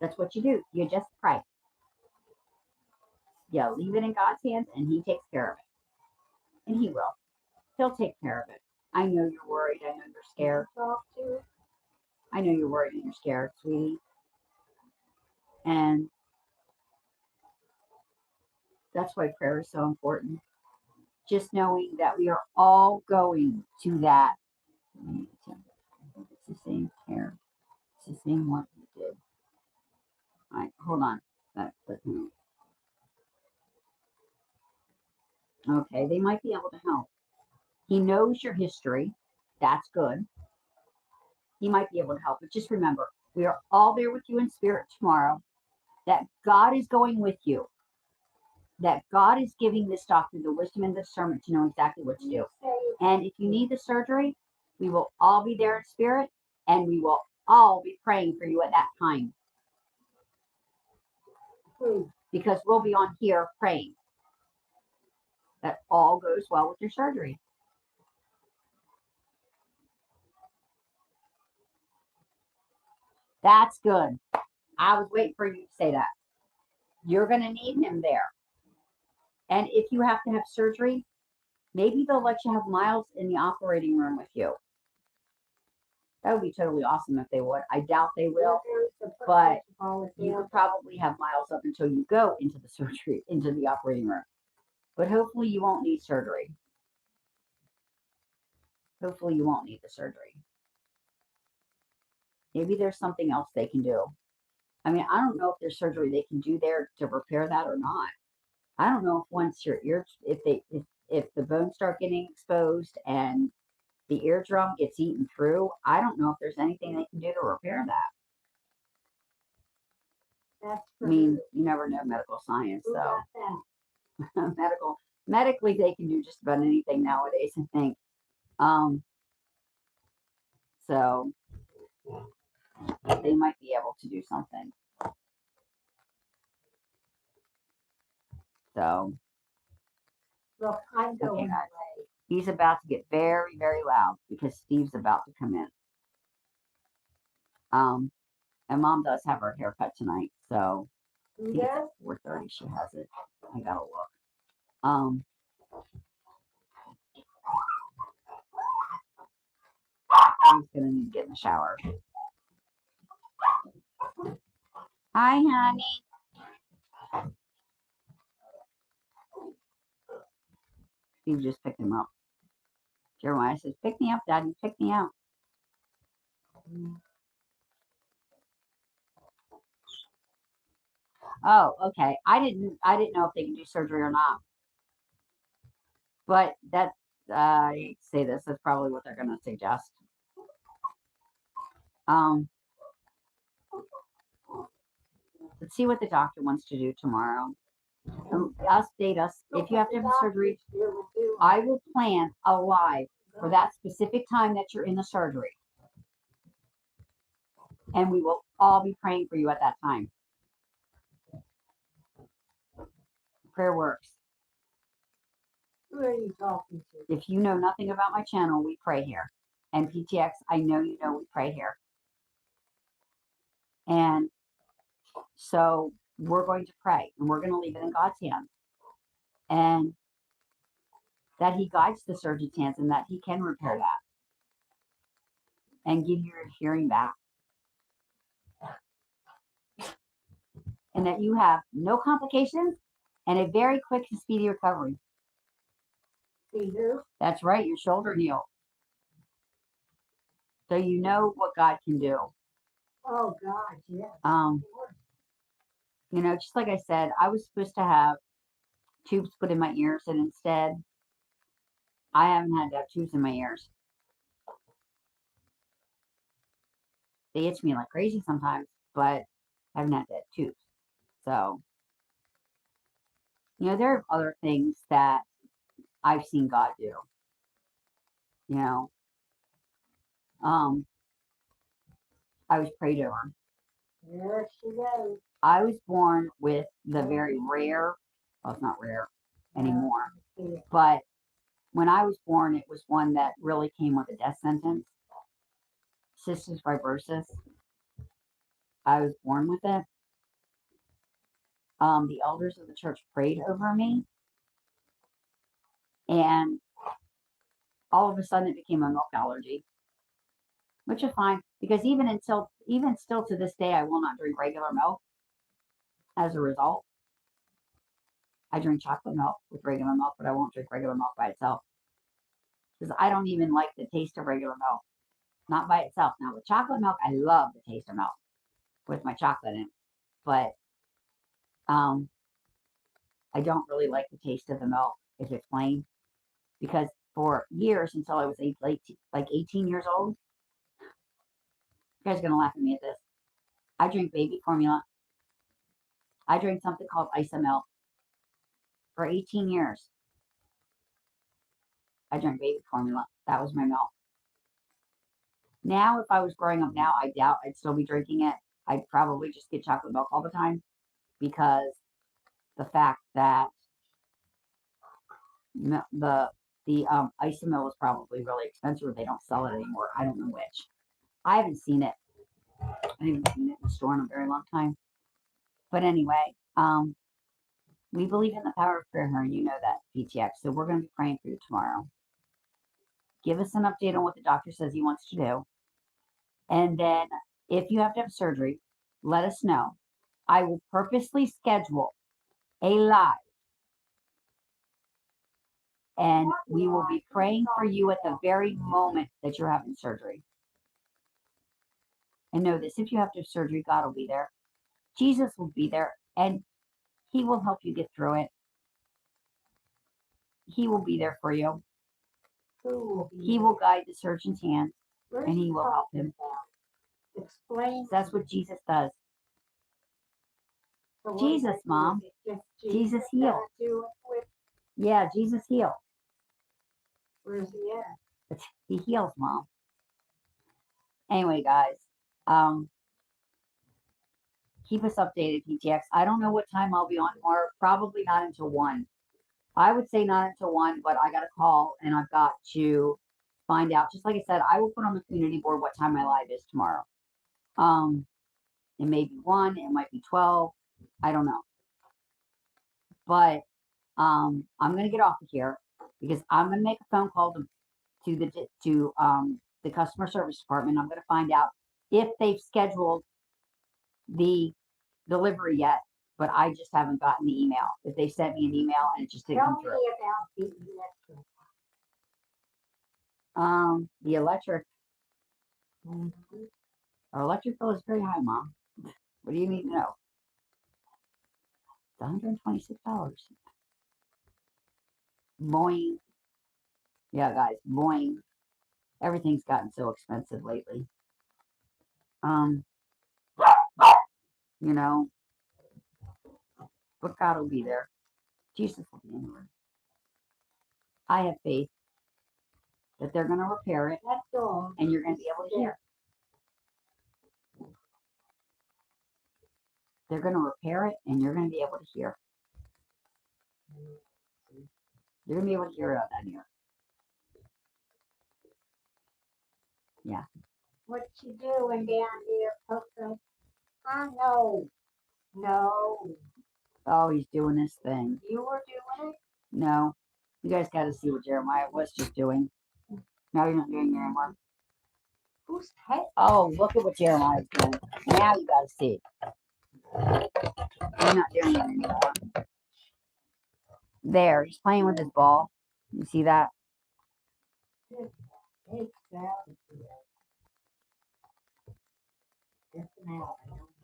That's what you do. You just pray. You leave it in God's hands, and he takes care of it. And he will. He'll take care of it. I know you're worried. I know you're scared. I know you're worried and you're scared, sweetie. And that's why prayer is so important. Just knowing that we are all going to that. It's the same care. It's the same one we did. All right, hold on. Okay, they might be able to help. He knows your history. That's good. He might be able to help. But just remember, we are all there with you in spirit tomorrow. That God is going with you. That God is giving this doctor the wisdom and discernment to know exactly what to do. And if you need the surgery, we will all be there in spirit, and we will all be praying for you at that time. Because we'll be on here praying that all goes well with your surgery. That's good. I was waiting for you to say that. You're going to need him there. And if you have to have surgery, maybe they'll let you have Miles in the operating room with you. That would be totally awesome if they would. I doubt they will, but you could probably have Miles up until you go into the surgery, into the operating room. But hopefully you won't need surgery. Hopefully you won't need the surgery. Maybe there's something else they can do. I mean, I don't know if there's surgery they can do there to repair that or not. I don't know if once your ear, if the bones start getting exposed and the eardrum gets eaten through, I don't know if there's anything they can do to repair that. I mean, you never know medical science, though. Medically, they can do just about anything nowadays, I think. So they might be able to do something. So, look, I'm going away. He's about to get very, very loud because Steve's about to come in. And Mom does have her haircut tonight, so Yes. 4:30 she has it. I gotta look. He's gonna need to get in the shower. Hi, honey. Steve just picked him up. Jeremiah says, "Pick me up, Daddy. Pick me up." Oh, okay. I didn't know if they can do surgery or not. But that I say this, that's probably what they're gonna suggest. Let's see what the doctor wants to do tomorrow. Update us. If you have to have surgery, I will plan a live for that specific time that you're in the surgery. And we will all be praying for you at that time. Prayer works. Who are you talking to? If you know nothing about my channel, we pray here. And PTX, I know you know we pray here. And so we're going to pray, and we're going to leave it in God's hands. And that he guides the surgeon's hands, and that he can repair that and give you your hearing back. And that you have no complications and a very quick and speedy recovery. See who? That's right, your shoulder healed. So you know what God can do. Oh God, yes. Just like I said, I was supposed to have tubes put in my ears, and instead I haven't had to have tubes in my ears. they itch me like crazy sometimes, but I haven't had that tooth. So, there are other things that I've seen God do. You know, um, I was prayed over. There she goes. I was born with the very rare, well, it's not rare anymore, but when I was born, it was one that really came with a death sentence. Cystic fibrosis. I was born with it. The elders of the church prayed over me, and all of a sudden it became a milk allergy, which is fine because even still to this day, I will not drink regular milk. As a result, I drink chocolate milk with regular milk, but I won't drink regular milk by itself because I don't even like the taste of regular milk, not by itself. Now with chocolate milk, I love the taste of milk with my chocolate in it, but um, I don't really like the taste of the milk if it's plain because for years until I was like 18 years old, you guys are gonna laugh at me at this. I drink baby formula. I drank something called Isomilk for 18 years. I drank baby formula. That was my milk. Now, if I was growing up now, I doubt I'd still be drinking it. I'd probably just get chocolate milk all the time because the fact that the Isomilk is probably really expensive or they don't sell it anymore. I don't know which. I haven't seen it. I haven't seen it in the store in a very long time. But anyway, we believe in the power of prayer here, and you know that, PTX. So we're going to be praying for you tomorrow. Give us an update on what the doctor says he wants to do. And then if you have to have surgery, let us know. I will purposely schedule a live, and we will be praying for you at the very moment that you're having surgery. And know this, if you have to have surgery, God will be there. Jesus will be there, and he will help you get through it. He will be there for you. He will guide the surgeon's hand, and he will help him. Explain. That's what Jesus does. Jesus, Mom. Jesus heals. Yeah, Jesus heals. Where's he at? He heals, Mom. Anyway, guys, keep us updated, PTX. I don't know what time I'll be on tomorrow. Probably not until 1. I would say not until 1, but I got a call and I've got to find out. Just like I said, I will put on the community board what time my live is tomorrow. It may be 1, it might be 12. I don't know. But I'm gonna get off of here because I'm gonna make a phone call to the customer service department. I'm gonna find out if they've scheduled the delivery yet, but I just haven't gotten the email. If they sent me an email and it just didn't come through. Tell me about the electric. The electric. Mm-hmm. Our electric bill is very high, Mom. What do you need to know? It's $126. Boing. Yeah, guys, boing. Everything's gotten so expensive lately. You know, but God will be there. Jesus will be anywhere. I have faith that they're going to repair it, and you're going to be able to hear. They're going to repair it, and you're going to be able to hear. You're going to be able to hear it out that ear. Yeah. What you doing down here, Coco? I know. No. Oh, he's doing this thing. You were doing it? No. You guys got to see what Jeremiah was just doing. Now you're not doing it anymore. Who's taking? Oh, look at what Jeremiah's doing. Now you got to see. He's not doing it anymore. There, he's playing with his ball. You see that?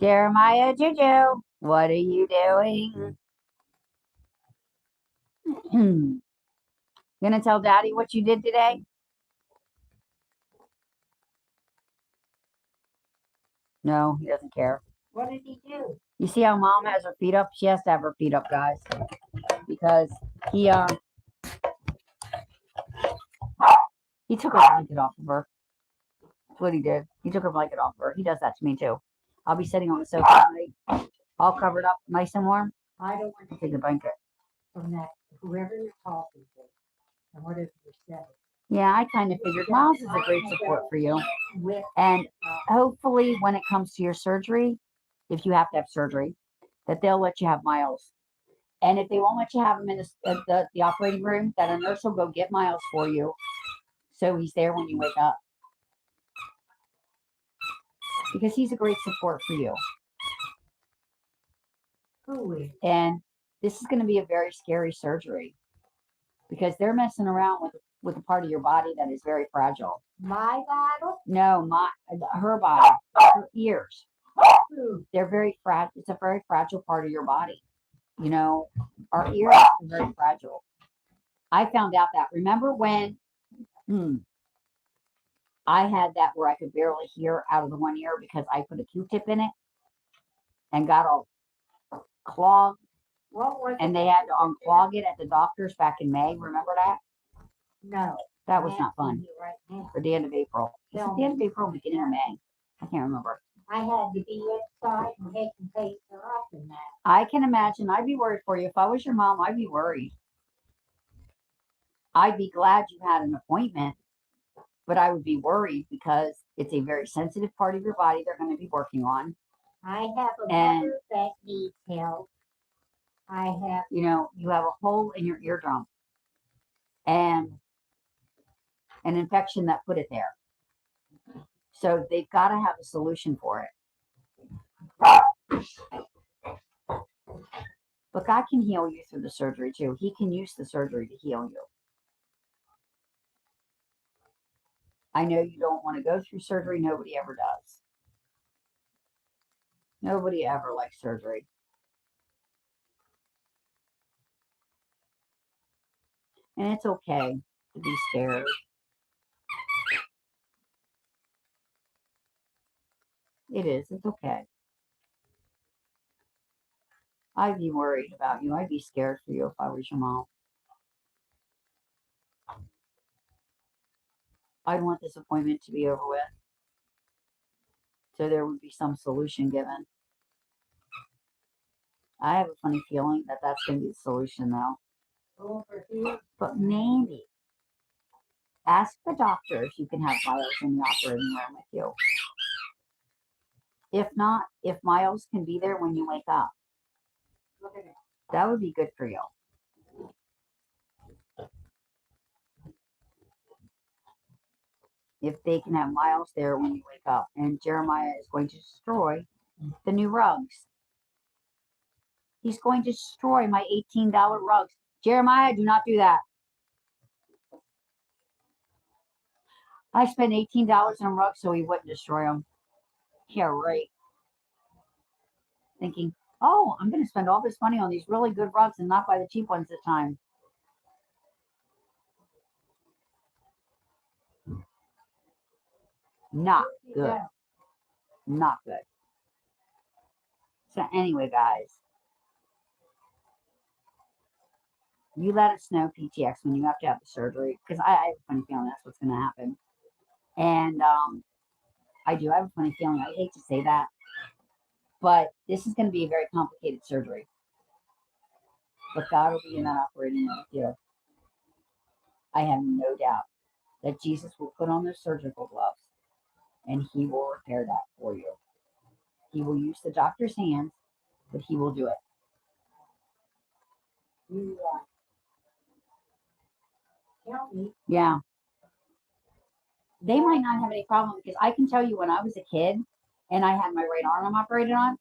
Jeremiah Juju, what are you doing? Gonna tell Daddy what you did today? No, he doesn't care. What did he do? You see how mom has her feet up? She has to have her feet up, guys. Because he took her blanket off of her. That's what he did. He took her blanket off of her. He does that to me too. I'll be sitting on the sofa at night, all covered up, nice and warm. I don't want to Take the blanket. from that, whoever you're talking to, and whatever you're saying. Yeah, I kind of figured Miles is a great support for you. And hopefully when it comes to your surgery, if you have to have surgery, that they'll let you have Miles. And if they won't let you have him in the operating room, that a nurse will go get Miles for you. So he's there when you wake up. Because he's a great support for you. Who is? And this is going to be a very scary surgery. Because they're messing around with a part of your body that is very fragile. My bottle? No, her body, her ears. Who? They're very fragile. It's a very fragile part of your body. You know, our ears are very fragile. I found out that. Remember when I had that where I could barely hear out of the one ear because I put a Q-tip in it and got all clogged. What was And they had to unclog it at the doctor's back in May. Remember that? No. That was not fun. Right now. For the end of April. Is it the end of April or beginning of May? I can't remember. I had to be inside and make them take her up in that. I can imagine. I'd be worried for you. If I was your mom, I'd be worried. I'd be glad you had an appointment, but I would be worried because it's a very sensitive part of your body they're going to be working on. I have a mother that needs help. You have a hole in your eardrum and an infection that put it there. So they've got to have a solution for it. But God can heal you through the surgery too. He can use the surgery to heal you. I know you don't want to go through surgery. Nobody ever does. Nobody ever likes surgery. And it's okay to be scared. It is. It's okay. I'd be worried about you. I'd be scared for you if I was your mom. I'd want this appointment to be over with. So there would be some solution given. I have a funny feeling that that's going to be the solution though. But maybe ask the doctor if you can have Miles in the operating room with you. If not, if Miles can be there when you wake up, that would be good for you. If they can have Miles there when you wake up. And Jeremiah is going to destroy the new rugs. He's going to destroy my $18 rugs. Jeremiah, do not do that. I spent $18 on rugs so he wouldn't destroy them. Yeah, right. Thinking, oh, I'm going to spend all this money on these really good rugs and not buy the cheap ones this time. Not good. Not good. So anyway, guys, you let us know, PTX, when you have to have the surgery, because I have a funny feeling that's what's going to happen. And I do have a funny feeling. I hate to say that, but this is going to be a very complicated surgery. But God will be in that operating room with you. I have no doubt that Jesus will put on those surgical gloves and he will repair that for you. He will use the doctor's hands, but he will do it. Tell me. Yeah. They might not have any problem because I can tell you when I was a kid and I had my right arm operated on,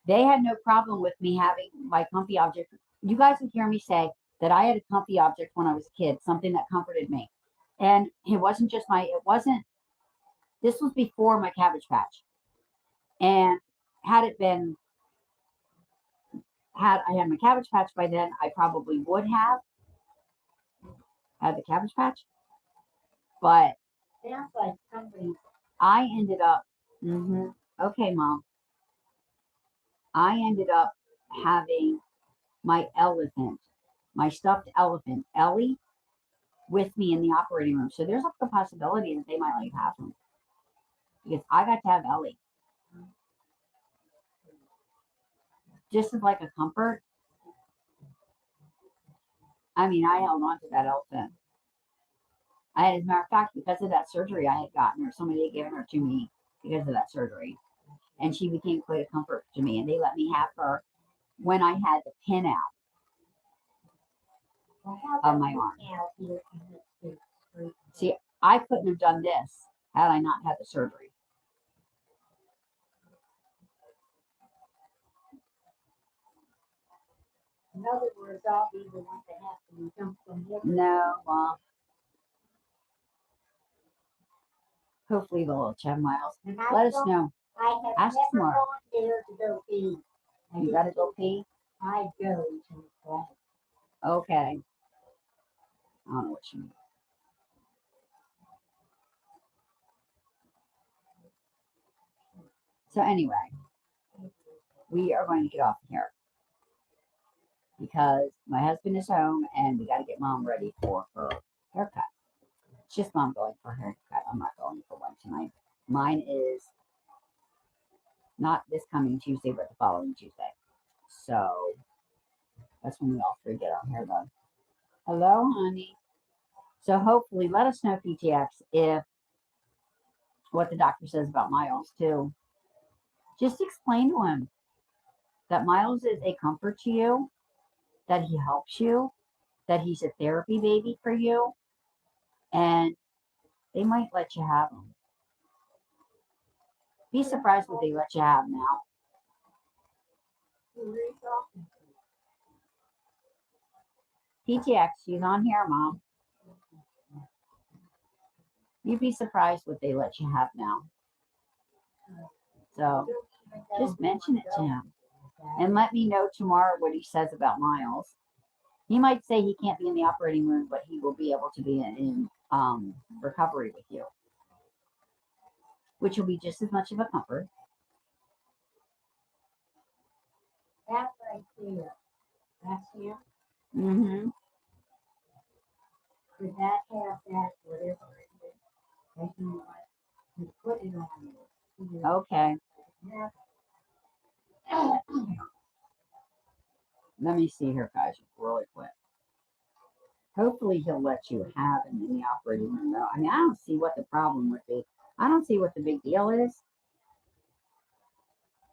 they had no problem with me having my comfy object. You guys would hear me say that I had a comfy object when I was a kid, something that comforted me. And it wasn't just this was before my Cabbage Patch. And had I had my Cabbage Patch by then, I probably would have had the Cabbage Patch. But sounds like somebody. I ended up Okay, Mom. I ended up having my elephant, my stuffed elephant, Ellie, with me in the operating room. So there's like a possibility that they might let you have him because I got to have Ellie just as like a comfort. I mean, I held on to that elephant. As a matter of fact, because of that surgery I had gotten her, somebody had given her to me because of that surgery. And she became quite a comfort to me. And they let me have her when I had the pin out of my arm. See, I couldn't have done this had I not had the surgery. In other words, I'll be the one that has to jump from here. No, well, hopefully the little Chad Miles. Let us know. I have Ask never tomorrow. gone there to go pee. You gotta go pee? I go to the toilet. Okay. I don't know what you mean. So anyway, we are going to get off here because my husband is home and we got to get Mom ready for her haircut. It's just Mom going for her haircut. I'm not going for one tonight. Mine is not this coming Tuesday, but the following Tuesday. So that's when we all three get our hair done. Hello, honey. So hopefully, let us know, PTX, if what the doctor says about Miles too. Just explain to him that Miles is a comfort to you, that he helps you, that he's a therapy baby for you, and they might let you have him. Be surprised what they let you have now. PTX, she's on here, Mom. You'd be surprised what they let you have now. So just mention it to him and let me know tomorrow what he says about Miles. He might say he can't be in the operating room, but he will be able to be in recovery with you, which will be just as much of a comfort. That right there. That's him. Mm-hmm. Could that have that, whatever it is, that you want? You put it on you. Okay. Let me see here, guys, really quick. Hopefully he'll let you have him in the operating room, though. I mean, I don't see what the problem would be. I don't see what the big deal is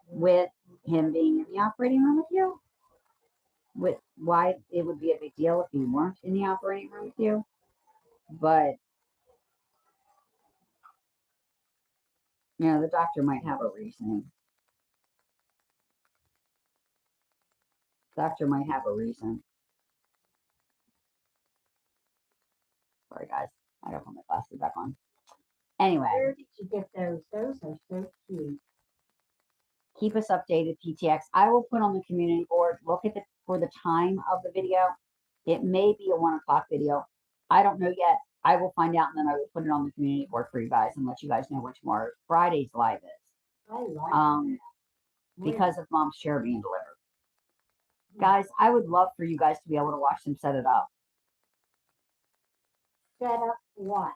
with him being in the operating room with you. With why it would be a big deal if he weren't in the operating room with you. But, you know, the doctor might have a reasoning. Doctor might have a reason. Sorry, guys. I gotta put my glasses back on. Anyway. Where did you get those? Those are so cute. Keep us updated, PTX. I will put on the community board. Look at for the time of the video. It may be a 1 o'clock video. I don't know yet. I will find out, and then I will put it on the community board for you guys and let you guys know when tomorrow Friday's live is. I like that. Because of Mom's chair being delivered. Guys, I would love for you guys to be able to watch them set it up. Set up what?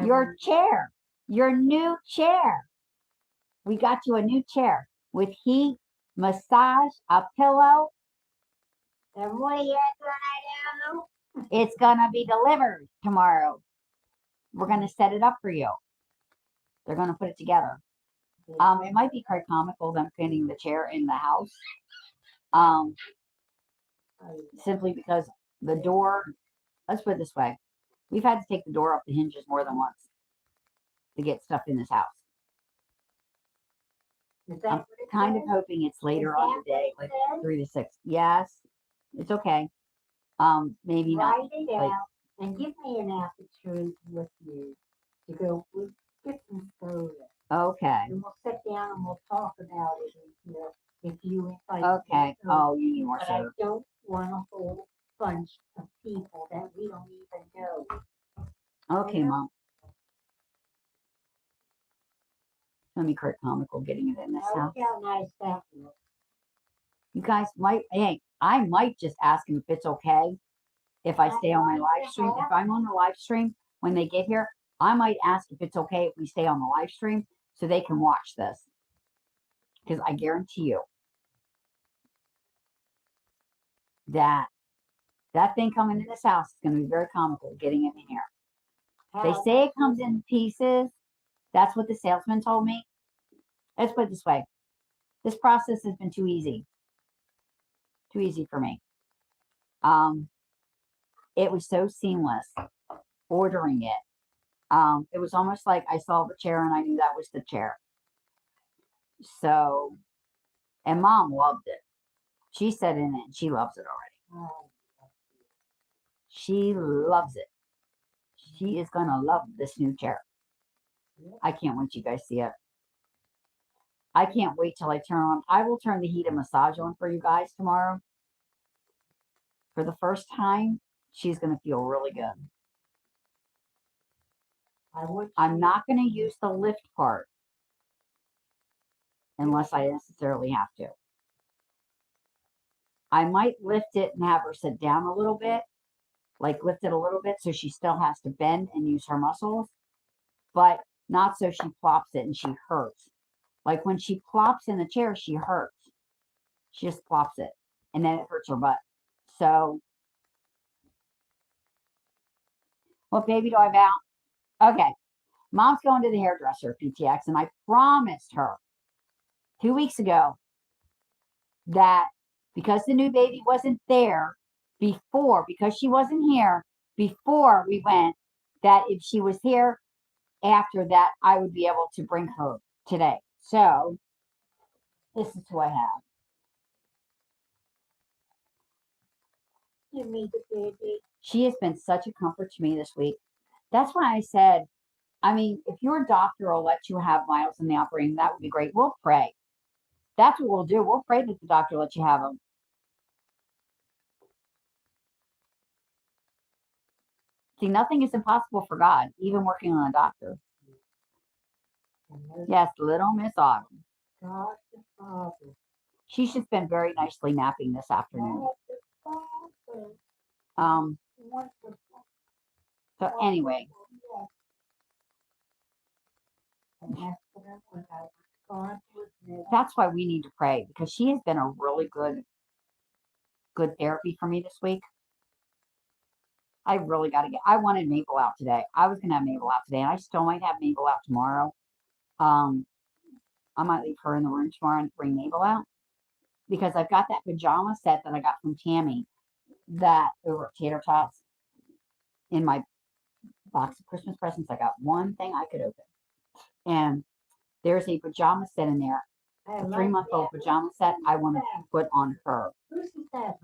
Your chair. Your new chair. We got you a new chair with heat, massage, a pillow. And what are you gonna do? It's gonna be delivered tomorrow. We're gonna set it up for you. They're gonna put it together. It might be quite comical them fitting the chair in the house. Simply because the door, let's put it this way. We've had to take the door off the hinges more than once to get stuff in this house. I'm kind of hoping it's later on the day, like 3 to 6. Yes, it's okay. Maybe not. Write it out and give me an apple tree with you to go with some soda. Okay. And we'll sit down and we'll talk about it here if you invite Okay. Oh, you need more but soda. I don't want a whole bunch of people that we don't even know. Okay, Mom. Let me correct comical getting it in this house. Look how nice that looks. You guys might, hey, I might just ask him if it's okay if I stay on my live stream. If I'm on the live stream when they get here, I might ask if it's okay if we stay on the live stream so they can watch this. Because I guarantee you that thing coming in this house is going to be very comical getting it in here. They say it comes in pieces. That's what the salesman told me. Let's put it this way. This process has been too easy. Too easy for me. It was so seamless ordering it. It was almost like I saw the chair and I knew that was the chair. So, and Mom loved it. She said in it, she loves it already. She loves it. She is going to love this new chair. I can't wait you guys see it. I can't wait till I turn on. I will turn the heat and massage on for you guys tomorrow. For the first time, she's going to feel really good. I'm not going to use the lift part unless I necessarily have to. I might lift it and have her sit down a little bit, like lift it a little bit so she still has to bend and use her muscles, but not so she plops it and she hurts. Like when she plops in the chair, she hurts. She just plops it and then it hurts her butt. So, what baby do I vow? Okay. Mom's going to the hairdresser, PTX, and I promised her 2 weeks ago that because the new baby wasn't there before, because she wasn't here before we went, that if she was here after that, I would be able to bring her today. So, this is who I have. You meet the baby. She has been such a comfort to me this week. That's why I said, I mean, if your doctor will let you have Miles in the operating, that would be great. We'll pray. That's what we'll do. We'll pray that the doctor lets you have him. See, nothing is impossible for God, even working on a doctor. Yes, little Miss Autumn. God the Father. She's just been very nicely napping this afternoon. So anyway, that's why we need to pray, because she has been a really good therapy for me this week. I really got to I wanted Mabel out today. I was going to have Mabel out today, and I still might have Mabel out tomorrow. I might leave her in the room tomorrow and bring Mabel out, because I've got that pajama set that I got from Tammy that over at Tater Tots in my box of Christmas presents. I got one thing I could open, and there's a pajama set in there, a 3-month-old pajama set I want to put on her. Who's that?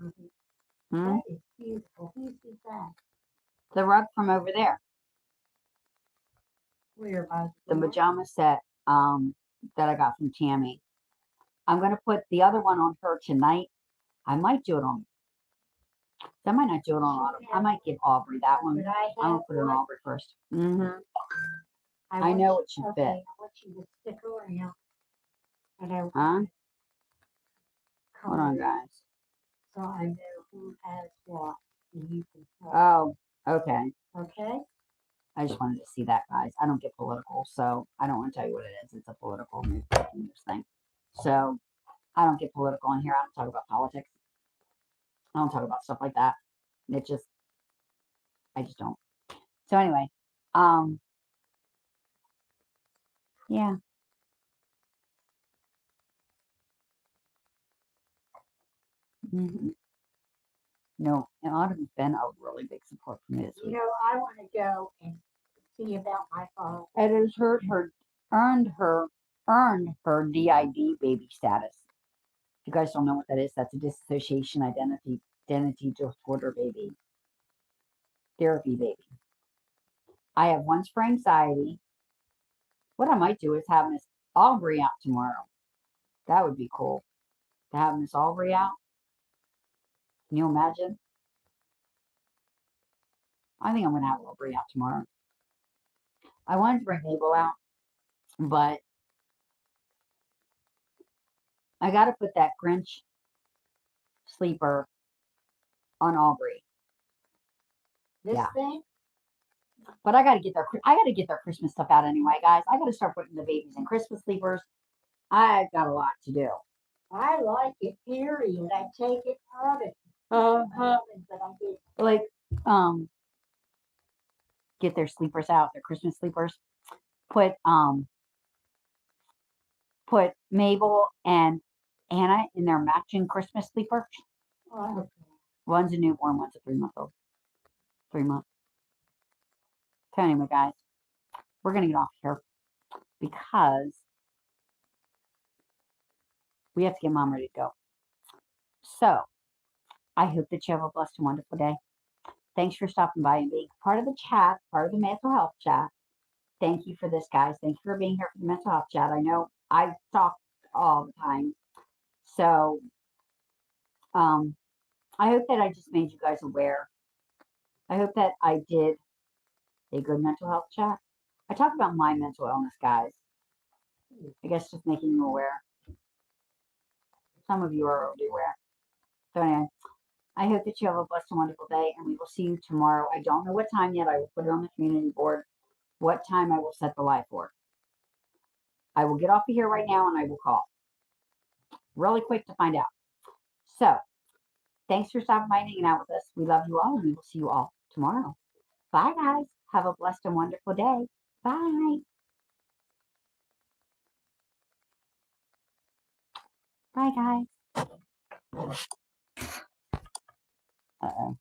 Hmm? That is beautiful. Who's that? The rug from over there. Where about the pajama set that I got from Tammy. I'm going to put the other one on her tonight. I might do it on. I might not do it on Autumn. I might give Aubrey that one. I'm going to put it on Aubrey first. I know it should fit. I want you to stick around. And I Huh? Hold on, guys. So I know who has what. And you can tell. Oh, okay. Okay? I just wanted to see that, guys. I don't get political, so I don't want to tell you what it is. It's a political news thing. So I don't get political on here. I don't talk about politics. I don't talk about stuff like that. It just, I just don't. So anyway, yeah. No, and Autumn's been a really big support for me this week. You know, I want to go and see about my father. It has earned her DID baby status. If you guys don't know what that is, that's a dissociation identity disorder baby. Therapy baby. I have ones for anxiety. What I might do is have Miss Aubrey out tomorrow. That would be cool. To have Miss Aubrey out. Can you imagine? I think I'm going to have Aubrey out tomorrow. I wanted to bring Mabel out, but I got to put that Grinch sleeper on Aubrey. This Yeah. thing? But I got to get their Christmas stuff out anyway, guys. I got to start putting the babies in Christmas sleepers. I've got a lot to do. I like it, period. I take it out of it. Uh-huh. But I did. Like, get their sleepers out, their Christmas sleepers. Put Mabel and Anna in their matching Christmas sleeper. Oh, One's a newborn, one's a 3-month-old. 3 months. So anyway, guys, we're gonna get off here because we have to get Mom ready to go. So I hope that you have a blessed and wonderful day. Thanks for stopping by and being part of the chat, part of the mental health chat. Thank you for this, guys. Thank you for being here for the mental health chat. I know I talk all the time. So I hope that I just made you guys aware. I hope that I did a good mental health chat. I talk about my mental illness, guys. I guess just making you aware. Some of you are already aware. So anyway, I hope that you have a blessed and wonderful day, and we will see you tomorrow. I don't know what time yet. I will put it on the community board what time I will set the live for. I will get off of here right now, and I will call really quick to find out. So, thanks for stopping by and hanging out with us. We love you all, and we will see you all tomorrow. Bye, guys. Have a blessed and wonderful day. Bye. Bye, guys. Uh-oh.